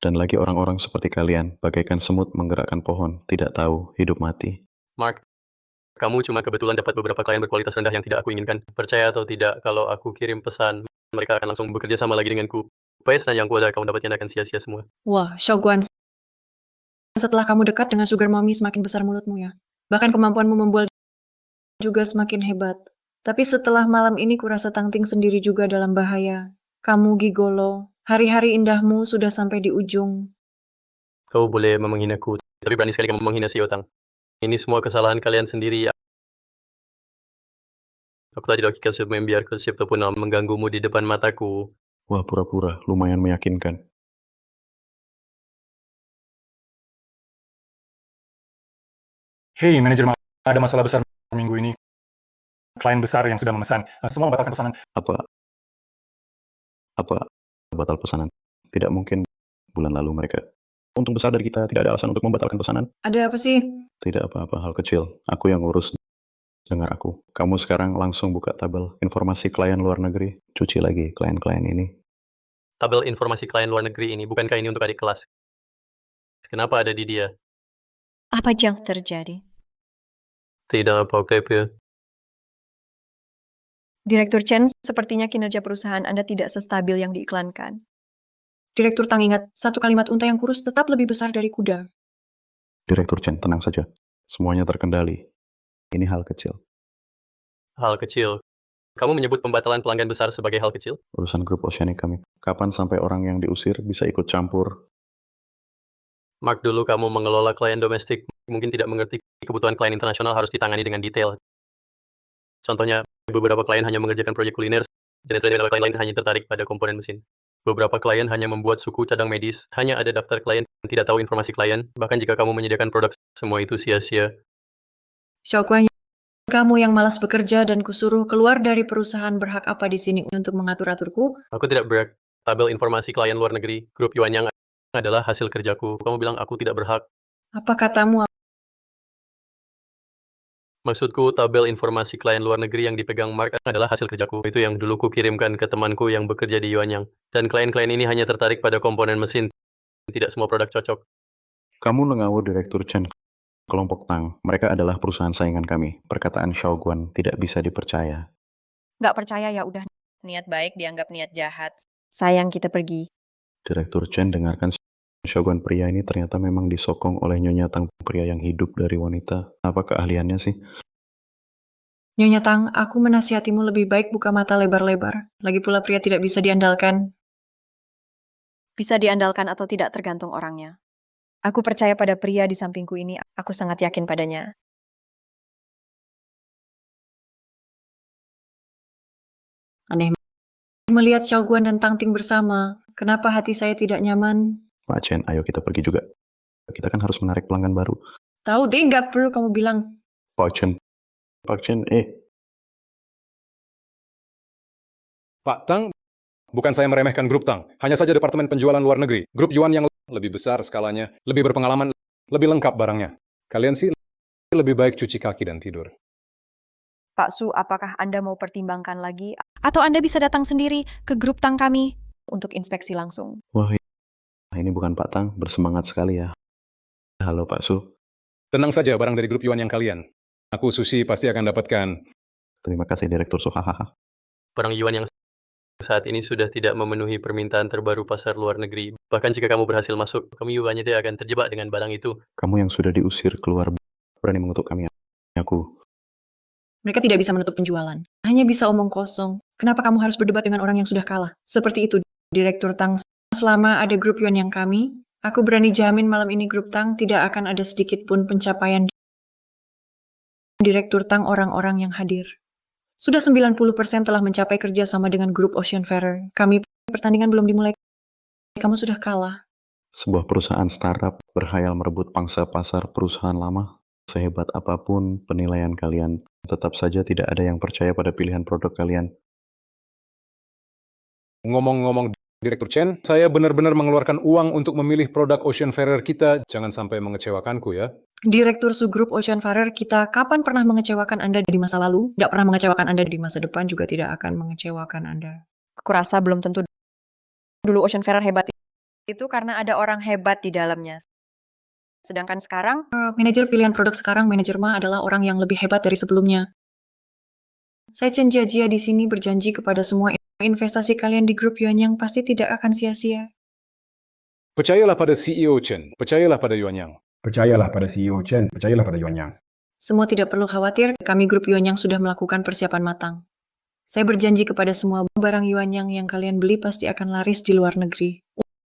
Dan lagi orang-orang seperti kalian, bagaikan semut menggerakkan pohon, tidak tahu hidup mati. Mark, kamu cuma kebetulan dapat beberapa klien berkualitas rendah yang tidak aku inginkan. Percaya atau tidak, kalau aku kirim pesan, mereka akan langsung bekerja sama lagi denganku. Upaya senang yang kuada kamu dapatnya akan sia-sia semua. Wah, Shogun. Setelah kamu dekat dengan Sugar Mommy, semakin besar mulutmu ya. Bahkan kemampuanmu membual juga semakin hebat. Tapi setelah malam ini kurasa Tang Ting sendiri juga dalam bahaya. Kamu gigolo. Hari-hari indahmu sudah sampai di ujung. Kau boleh menghinaku, tapi berani sekali kamu menghina si Otang. Ini semua kesalahan kalian sendiri. Aku tidak akan membiarkan siapapun mengganggumu di depan mataku. Wah, pura-pura, lumayan meyakinkan. Hei, manajer, ada masalah besar minggu ini. Klien besar yang sudah memesan. Semua membatalkan pesanan. Apa batal pesanan? Tidak mungkin. Bulan lalu mereka. Untung besar dari kita, tidak ada alasan untuk membatalkan pesanan. Ada apa sih? Tidak apa-apa, hal kecil. Aku yang urus. Dengar aku. Kamu sekarang langsung buka tabel informasi klien luar negeri. Cuci lagi klien-klien ini. Tabel informasi klien luar negeri ini, bukankah ini untuk adik kelas? Kenapa ada di dia? Apa yang terjadi? Tidak apa-apa. Direktur Chen, sepertinya kinerja perusahaan Anda tidak sestabil yang diiklankan. Direktur Tang ingat, satu kalimat unta yang kurus tetap lebih besar dari kuda. Direktur Chen, tenang saja. Semuanya terkendali. Ini hal kecil. Hal kecil. Kamu menyebut pembatalan pelanggan besar sebagai hal kecil? Urusan grup Oceanic kami. Kapan sampai orang yang diusir bisa ikut campur? Mark, dulu kamu mengelola klien domestik, mungkin tidak mengerti kebutuhan klien internasional harus ditangani dengan detail. Contohnya, beberapa klien hanya mengerjakan proyek kuliner, dan beberapa klien lain hanya tertarik pada komponen mesin. Beberapa klien hanya membuat suku cadang medis, hanya ada daftar klien yang tidak tahu informasi klien, bahkan jika kamu menyediakan produk, semua itu sia-sia. Shogun, kamu yang malas bekerja dan kusuruh keluar dari perusahaan berhak apa di sini untuk mengatur-aturku? Aku tidak berhak. Tabel informasi klien luar negeri, grup Yuanyang adalah hasil kerjaku. Kamu bilang aku tidak berhak. Apa katamu? Maksudku, tabel informasi klien luar negeri yang dipegang Mark adalah hasil kerjaku. Itu yang dulu ku kirimkan ke temanku yang bekerja di Yuanyang. Dan klien-klien ini hanya tertarik pada komponen mesin. Tidak semua produk cocok. Kamu ngawur Direktur Chen. Kelompok Tang. Mereka adalah perusahaan saingan kami. Perkataan Shogun tidak bisa dipercaya. Nggak percaya ya udah. Niat baik dianggap niat jahat. Sayang kita pergi. Direktur Chen dengarkan Shogun pria ini ternyata memang disokong oleh Nyonya Tang, pria yang hidup dari wanita. Apa keahliannya sih? Nyonya Tang, aku menasihatimu lebih baik buka mata lebar-lebar. Lagi pula pria tidak bisa diandalkan. Bisa diandalkan atau tidak tergantung orangnya. Aku percaya pada pria di sampingku ini, aku sangat yakin padanya. Aneh melihat Shogun dan Tang Ting bersama. Kenapa hati saya tidak nyaman? Pak Chen, ayo kita pergi juga. Kita kan harus menarik pelanggan baru. Tahu deh, nggak perlu kamu bilang. Pak Chen, Pak Tang, bukan saya meremehkan grup Tang. Hanya saja departemen penjualan luar negeri. Grup Yuan yang lebih besar skalanya, lebih berpengalaman, lebih lengkap barangnya. Kalian sih lebih baik cuci kaki dan tidur. Pak Su, apakah Anda mau pertimbangkan lagi? Atau Anda bisa datang sendiri ke grup Tang kami untuk inspeksi langsung? Wah, Ini bukan Pak Tang, bersemangat sekali ya. Halo Pak Su. Tenang saja barang dari grup Yuan yang kalian. Aku Susi pasti akan dapatkan. Terima kasih Direktur Su. Hahaha. Barang Yuan yang saat ini sudah tidak memenuhi permintaan terbaru pasar luar negeri. Bahkan jika kamu berhasil masuk, kami Yuannya tidak akan terjebak dengan barang itu. Kamu yang sudah diusir keluar berani mengutuk kami. Aku. Mereka tidak bisa menutup penjualan. Hanya bisa omong kosong. Kenapa kamu harus berdebat dengan orang yang sudah kalah? Seperti itu, Direktur Tang. Selama ada grup Yuan yang kami, aku berani jamin malam ini grup Tang tidak akan ada sedikit pun pencapaian Direktur Tang orang-orang yang hadir. Sudah 90% telah mencapai kerja sama dengan grup Oceanfarer. Kami pertandingan belum dimulai. Kamu sudah kalah. Sebuah perusahaan startup berhayal merebut pangsa pasar perusahaan lama. Sehebat apapun penilaian kalian, tetap saja tidak ada yang percaya pada pilihan produk kalian. Ngomong-ngomong Direktur Chen, saya benar-benar mengeluarkan uang untuk memilih produk Oceanfarer kita. Jangan sampai mengecewakanku ya. Direktur Subgrup Oceanfarer kita kapan pernah mengecewakan Anda di masa lalu? Tidak pernah mengecewakan Anda di masa depan, juga tidak akan mengecewakan Anda. Aku rasa belum tentu dulu Oceanfarer hebat itu karena ada orang hebat di dalamnya. Sedangkan sekarang, Manajer pilihan produk sekarang, manajer Ma adalah orang yang lebih hebat dari sebelumnya. Saya Chen Jiajia di sini berjanji kepada semua investasi kalian di grup Yuan yang pasti tidak akan sia-sia. Percayalah pada CEO Chen, percayalah pada Yuan Yang. Percayalah pada CEO Chen, percayalah pada Yuan Yang. Semua tidak perlu khawatir, kami grup Yuan yang sudah melakukan persiapan matang. Saya berjanji kepada semua barang Yuan yang kalian beli pasti akan laris di luar negeri.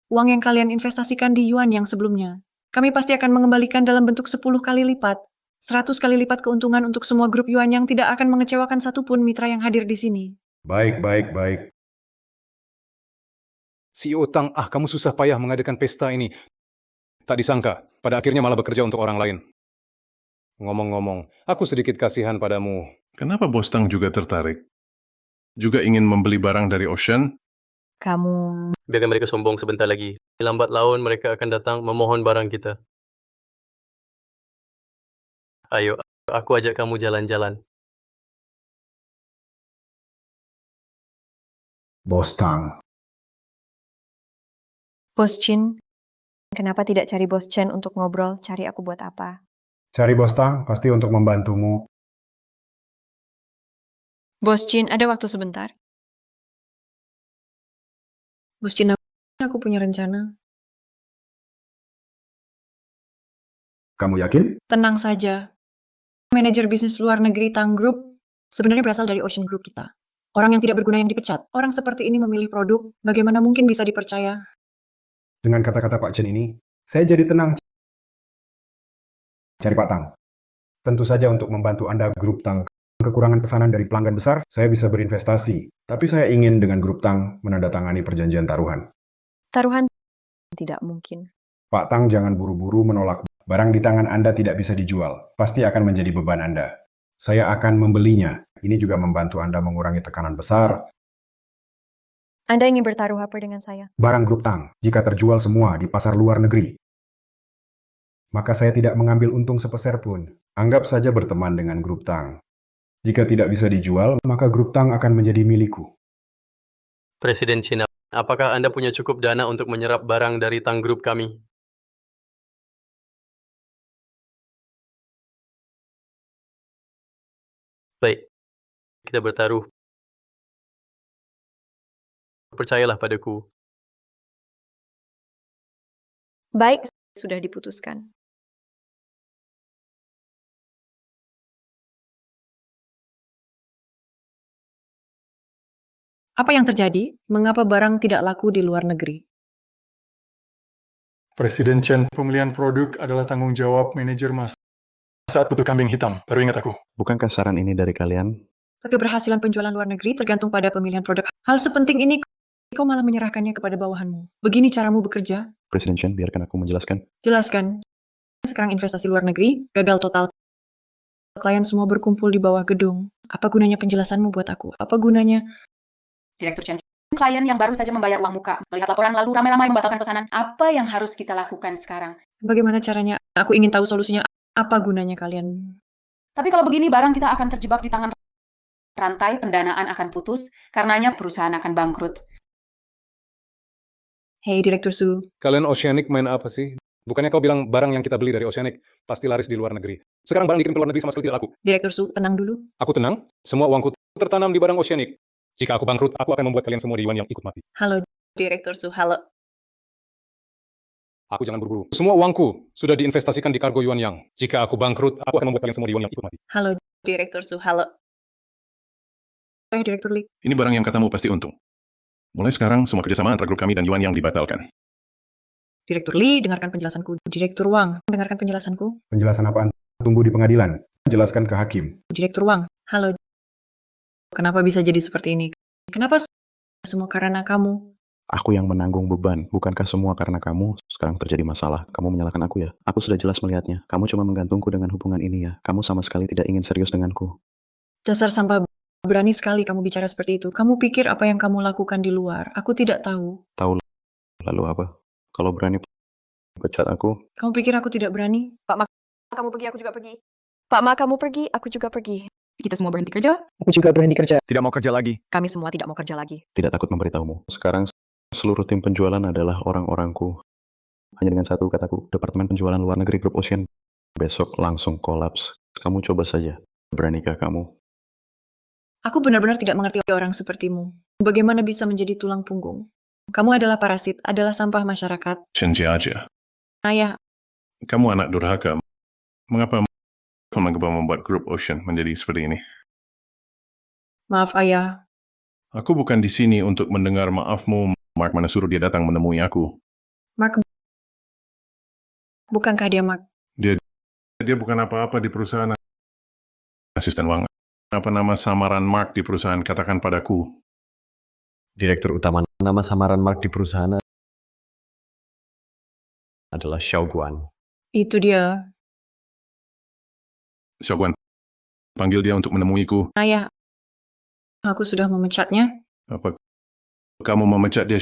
Uang yang kalian investasikan di Yuan yang sebelumnya, kami pasti akan mengembalikan dalam bentuk 10 kali lipat. 100 kali lipat keuntungan untuk semua grup Yuan yang tidak akan mengecewakan satupun mitra yang hadir di sini. Baik, baik, baik. CEO Tang, kamu susah payah mengadakan pesta ini. Tak disangka, pada akhirnya malah bekerja untuk orang lain. Ngomong-ngomong, aku sedikit kasihan padamu. Kenapa Bos Tang juga tertarik? Juga ingin membeli barang dari Ocean? kamu Biarkan mereka sombong sebentar lagi. Lambat laun mereka akan datang memohon barang kita. Ayo, aku ajak kamu jalan-jalan. Bos Tang. Bos Chin, kenapa tidak cari Bos Chen untuk ngobrol? Cari aku buat apa? Cari Bos Tang, pasti untuk membantumu. Bos Chin, ada waktu sebentar? Bos Chin, aku punya rencana. Kamu yakin? Tenang saja. Manajer bisnis luar negeri Tang Group sebenarnya berasal dari Ocean Group kita. Orang yang tidak berguna yang dipecat. Orang seperti ini memilih produk, bagaimana mungkin bisa dipercaya? Dengan kata-kata Pak Chen ini, saya jadi tenang. Cari Pak Tang. Tentu saja untuk membantu Anda grup Tang. Kekurangan pesanan dari pelanggan besar, saya bisa berinvestasi. Tapi saya ingin dengan grup Tang menandatangani perjanjian taruhan. Taruhan tidak mungkin. Pak Tang jangan buru-buru menolak. Barang di tangan Anda tidak bisa dijual. Pasti akan menjadi beban Anda. Saya akan membelinya. Ini juga membantu Anda mengurangi tekanan besar. Anda ingin bertaruh apa dengan saya? Barang grup Tang, jika terjual semua di pasar luar negeri, maka saya tidak mengambil untung sepeser pun. Anggap saja berteman dengan grup Tang. Jika tidak bisa dijual, maka grup Tang akan menjadi milikku. Presiden Cina, apakah Anda punya cukup dana untuk menyerap barang dari Tang Group kami? Baik, kita bertaruh. Percayalah padaku. Baik, sudah diputuskan. Apa yang terjadi? Mengapa barang tidak laku di luar negeri? Presiden Chen, pemilihan produk adalah tanggung jawab manajer Mas. Saat butuh kambing hitam, baru ingat aku. Bukankah saran ini dari kalian? Keberhasilan penjualan luar negeri tergantung pada pemilihan produk. Hal sepenting ini, kau malah menyerahkannya kepada bawahanmu. Begini caramu bekerja? Presiden Chen, biarkan aku menjelaskan. Jelaskan. Sekarang investasi luar negeri, gagal total. Klien semua berkumpul di bawah gedung. Apa gunanya penjelasanmu buat aku? Apa gunanya? Direktur Chen, klien yang baru saja membayar uang muka, melihat laporan lalu ramai-ramai membatalkan pesanan. Apa yang harus kita lakukan sekarang? Bagaimana caranya? Aku ingin tahu solusinya. Apa gunanya kalian? Tapi kalau begini, barang kita akan terjebak di tangan rantai, pendanaan akan putus, karenanya perusahaan akan bangkrut. Hey, Direktur Su. Kalian Oceanic main apa sih? Bukannya kau bilang barang yang kita beli dari Oceanic pasti laris di luar negeri. Sekarang barang dikirim ke luar negeri sama sekali tidak laku. Direktur Su, tenang dulu. Aku tenang, semua uangku tertanam di barang Oceanic. Jika aku bangkrut, aku akan membuat kalian semua di Yuan yang ikut mati. Halo, Direktur Su. Halo. Aku jangan buru-buru. Semua uangku sudah diinvestasikan di kargo Yuan Yang. Jika aku bangkrut, aku akan membuat kalian semua di Yuan yang ikut mati. Halo, Direktur Su. Halo. Direktur Lee. Ini barang yang katamu pasti untung. Mulai sekarang, semua kerjasama antara grup kami dan Yuan Yang dibatalkan. Direktur Lee, dengarkan penjelasanku. Direktur Wang, dengarkan penjelasanku. Penjelasan apaan? Tunggu di pengadilan. Jelaskan ke hakim. Direktur Wang, halo. Kenapa bisa jadi seperti ini? Kenapa semua karena kamu? Aku yang menanggung beban, bukankah semua karena kamu? Sekarang terjadi masalah, kamu menyalahkan aku ya? Aku sudah jelas melihatnya. Kamu cuma menggantungku dengan hubungan ini ya. Kamu sama sekali tidak ingin serius denganku. Dasar sampah, berani sekali kamu bicara seperti itu. Kamu pikir apa yang kamu lakukan di luar? Aku tidak tahu. Tahu lalu apa? Kalau berani pecat aku. Kamu pikir aku tidak berani? Pak Ma, kamu pergi, aku juga pergi. Pak Ma, kamu pergi, aku juga pergi. Kita semua berhenti kerja. Aku juga berhenti kerja. Tidak mau kerja lagi. Kami semua tidak mau kerja lagi. Tidak takut memberitahumu. Sekarang seluruh tim penjualan adalah orang-orangku. Hanya dengan satu kataku, Departemen Penjualan Luar Negeri Grup Ocean. Besok langsung kolaps. Kamu coba saja. Beranikah kamu? Aku benar-benar tidak mengerti orang sepertimu. Bagaimana bisa menjadi tulang punggung? Kamu adalah parasit, adalah sampah masyarakat. Chen Jiajia, Ayah, kamu anak durhaka. Mengapa mencoba membuat grup Ocean menjadi seperti ini? maaf ayah. Aku bukan di sini untuk mendengar maafmu. Mark mana suruh dia datang menemui aku. Mark, bukankah dia Mark? Dia bukan apa-apa di perusahaan. Asisten Wang, apa nama samaran Mark di perusahaan? Katakan padaku. Direktur utama nama samaran Mark di perusahaan adalah Xiao Guan. Itu dia. Xiaoguan, panggil dia untuk menemuiku. Ayah, aku sudah memecatnya. Apa kamu memecat dia?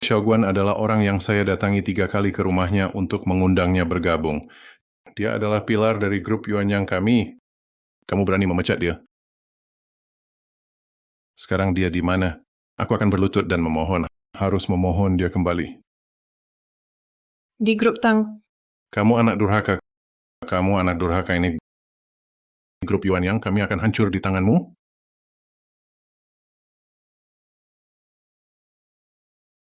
Xiaoguan adalah orang yang saya datangi 3 kali ke rumahnya untuk mengundangnya bergabung. Dia adalah pilar dari grup Yuan Yang kami. Kamu berani memecat dia? Sekarang dia di mana? Aku akan berlutut dan memohon. Harus memohon dia kembali. Di grup Tang. Kamu anak durhaka. Kamu anak durhaka ini. Grup Yuan Yang kami akan hancur di tanganmu.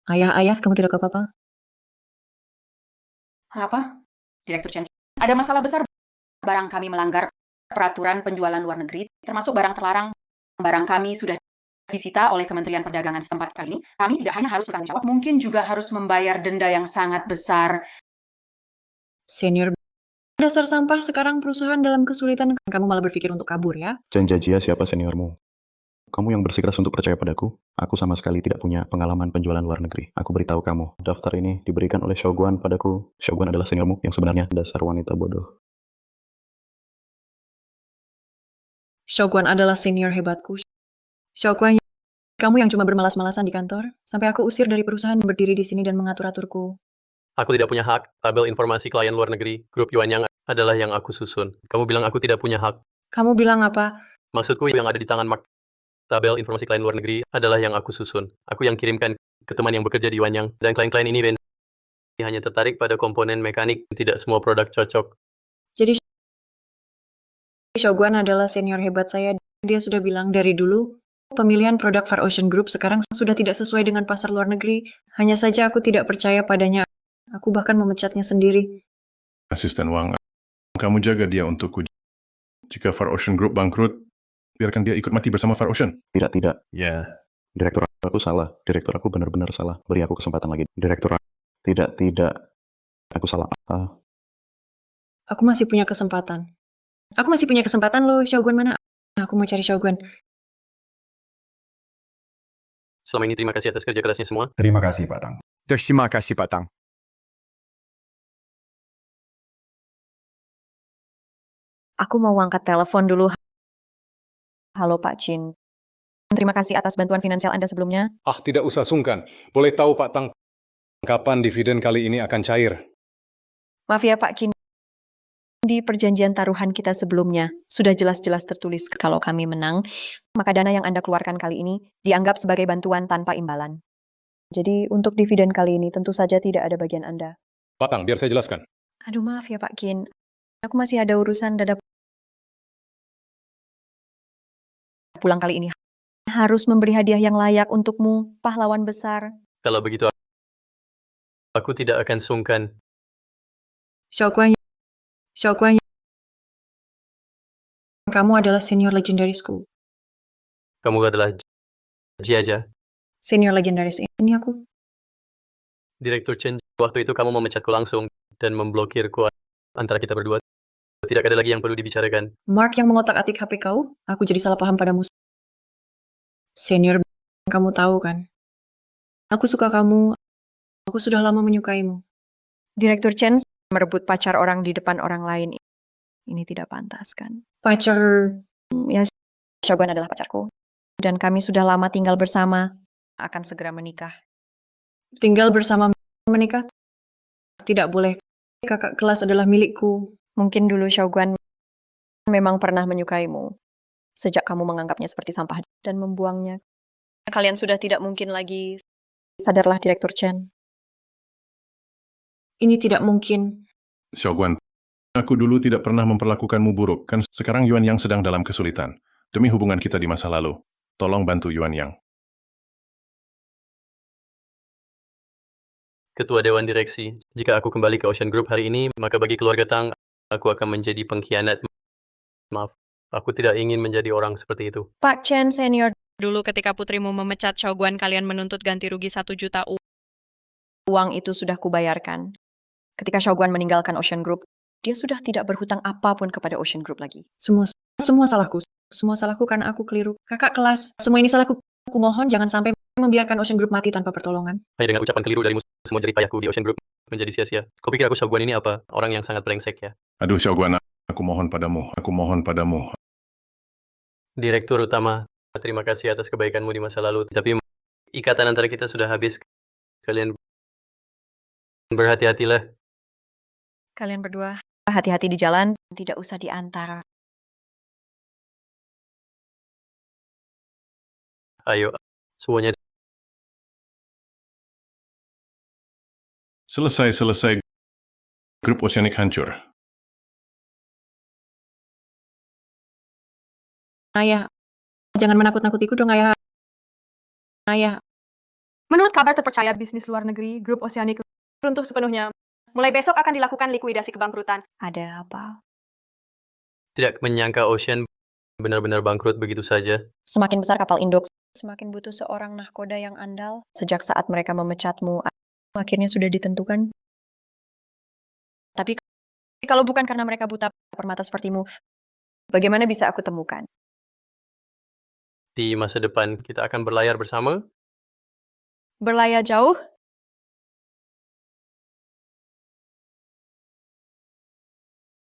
Ayah, kamu tidak apa-apa? Apa? Direktur Chen, ada masalah besar. Barang kami melanggar peraturan penjualan luar negeri, termasuk barang terlarang. Barang kami sudah disita oleh Kementerian Perdagangan setempat kali ini. Kami tidak hanya harus bertanggung jawab, mungkin juga harus membayar denda yang sangat besar. Senior dasar sampah, sekarang perusahaan dalam kesulitan. Kamu malah berpikir untuk kabur ya? Chen Jiajia siapa seniormu? Kamu yang bersikeras untuk percaya padaku? Aku sama sekali tidak punya pengalaman penjualan luar negeri. Aku beritahu kamu, daftar ini diberikan oleh Xiaoguan padaku. Xiaoguan adalah seniormu yang sebenarnya dasar wanita bodoh. Xiaoguan adalah senior hebatku. Xiaoguan, kamu yang cuma bermalas-malasan di kantor, sampai aku usir dari perusahaan berdiri di sini dan mengatur-aturku. Aku tidak punya hak. Tabel informasi klien luar negeri, grup Yuan Yang adalah yang aku susun. Kamu bilang aku tidak punya hak. Kamu bilang apa? Maksudku yang ada di tangan Mark. Tabel informasi klien luar negeri adalah yang aku susun. Aku yang kirimkan ke teman yang bekerja di Yuan Yang. Dan klien-klien ini hanya tertarik pada komponen mekanik. Tidak semua produk cocok. Jadi Xiaoguan adalah senior hebat saya. Dia sudah bilang dari dulu, pemilihan produk Far Ocean Group sekarang sudah tidak sesuai dengan pasar luar negeri. Hanya saja aku tidak percaya padanya. Aku bahkan memecatnya sendiri. Asisten Wang, kamu jaga dia untukku. Jika Far Ocean Group bangkrut, biarkan dia ikut mati bersama Far Ocean. Tidak. Ya, Direktur aku salah. Direktur aku benar-benar salah. Beri aku kesempatan lagi. Direktur tidak. Aku salah. Aku masih punya kesempatan. Aku masih punya kesempatan loh. Xiaoguan mana? Aku mau cari Xiaoguan. Selama ini terima kasih atas kerja kerasnya semua. Terima kasih, Pak Tang. Terima kasih, Pak Tang. Aku mau angkat telepon dulu. Halo Pak Chin. Terima kasih atas bantuan finansial Anda sebelumnya. Ah, tidak usah sungkan. Boleh tahu Pak Tang, kapan dividen kali ini akan cair? Maaf ya Pak Chin. Di perjanjian taruhan kita sebelumnya, sudah jelas-jelas tertulis kalau kami menang, maka dana yang Anda keluarkan kali ini dianggap sebagai bantuan tanpa imbalan. Jadi untuk dividen kali ini tentu saja tidak ada bagian Anda. Pak Tang, biar saya jelaskan. Aduh maaf ya Pak Kin, aku masih ada urusan dadak pulang kali ini. Harus memberi hadiah yang layak untukmu, pahlawan besar. Kalau begitu, aku tidak akan sungkan. Xiaoguan, kamu adalah senior legendarisku. Kamu adalah Jiaja. Senior legendaris ini aku. Direktur Chen, waktu itu kamu memecatku langsung dan memblokirku antara kita berdua. Tidak ada lagi yang perlu dibicarakan. Mark yang mengotak-atik HP kau, aku jadi salah paham padamu. Senior, kamu tahu kan? Aku suka kamu, aku sudah lama menyukaimu. Direktur Chen merebut pacar orang di depan orang lain. Ini tidak pantas kan? Pacar, Ya, Shogun adalah pacarku. Dan kami sudah lama tinggal bersama, akan segera menikah. tinggal bersama menikah? Tidak boleh, kakak kelas adalah milikku. Mungkin dulu Shogun memang pernah menyukaimu. Sejak kamu menganggapnya seperti sampah dan membuangnya. Kalian sudah tidak mungkin lagi. Sadarlah Direktur Chen. Ini tidak mungkin. Shogun, aku dulu tidak pernah memperlakukanmu buruk, kan sekarang Yuan Yang sedang dalam kesulitan. Demi hubungan kita di masa lalu, tolong bantu Yuan Yang. Ketua Dewan Direksi, jika aku kembali ke Ocean Group hari ini, maka bagi keluarga Tang, aku akan menjadi pengkhianat. Maaf, aku tidak ingin menjadi orang seperti itu. Pak Chen senior, Dulu ketika putrimu memecat Shogun, kalian menuntut ganti rugi 1 juta uang itu sudah kubayarkan. Ketika Shogun meninggalkan Ocean Group, dia sudah tidak berhutang apapun kepada Ocean Group lagi. Semua salahku. Semua salahku karena aku keliru. Kakak kelas, semua ini salahku. Aku mohon jangan sampai membiarkan Ocean Group mati tanpa pertolongan. Hanya dengan ucapan keliru darimu, semua jerih payahku di Ocean Group menjadi sia-sia. Kau pikir aku Shogun ini apa? Orang yang sangat brengsek ya. Aduh Shogun, aku mohon padamu. Direktur Utama, terima kasih atas kebaikanmu di masa lalu. Tapi ikatan antara kita sudah habis. Kalian berhati-hatilah. Kalian berdua hati-hati di jalan, tidak usah diantar. Ayo, semuanya. Selesai. Grup Oceanic hancur. Ayah, jangan menakut-nakutiku dong ayah. Ayah, Menurut kabar terpercaya bisnis luar negeri, grup Oceanic runtuh sepenuhnya. Mulai besok akan dilakukan likuidasi kebangkrutan. Ada apa? Tidak menyangka Ocean benar-benar bangkrut begitu saja. Semakin besar kapal induk, semakin butuh seorang nahkoda yang andal. Sejak saat mereka memecatmu, akhirnya sudah ditentukan. Tapi kalau bukan karena mereka buta permata sepertimu, bagaimana bisa aku temukan? Di masa depan kita akan berlayar bersama. Berlayar jauh,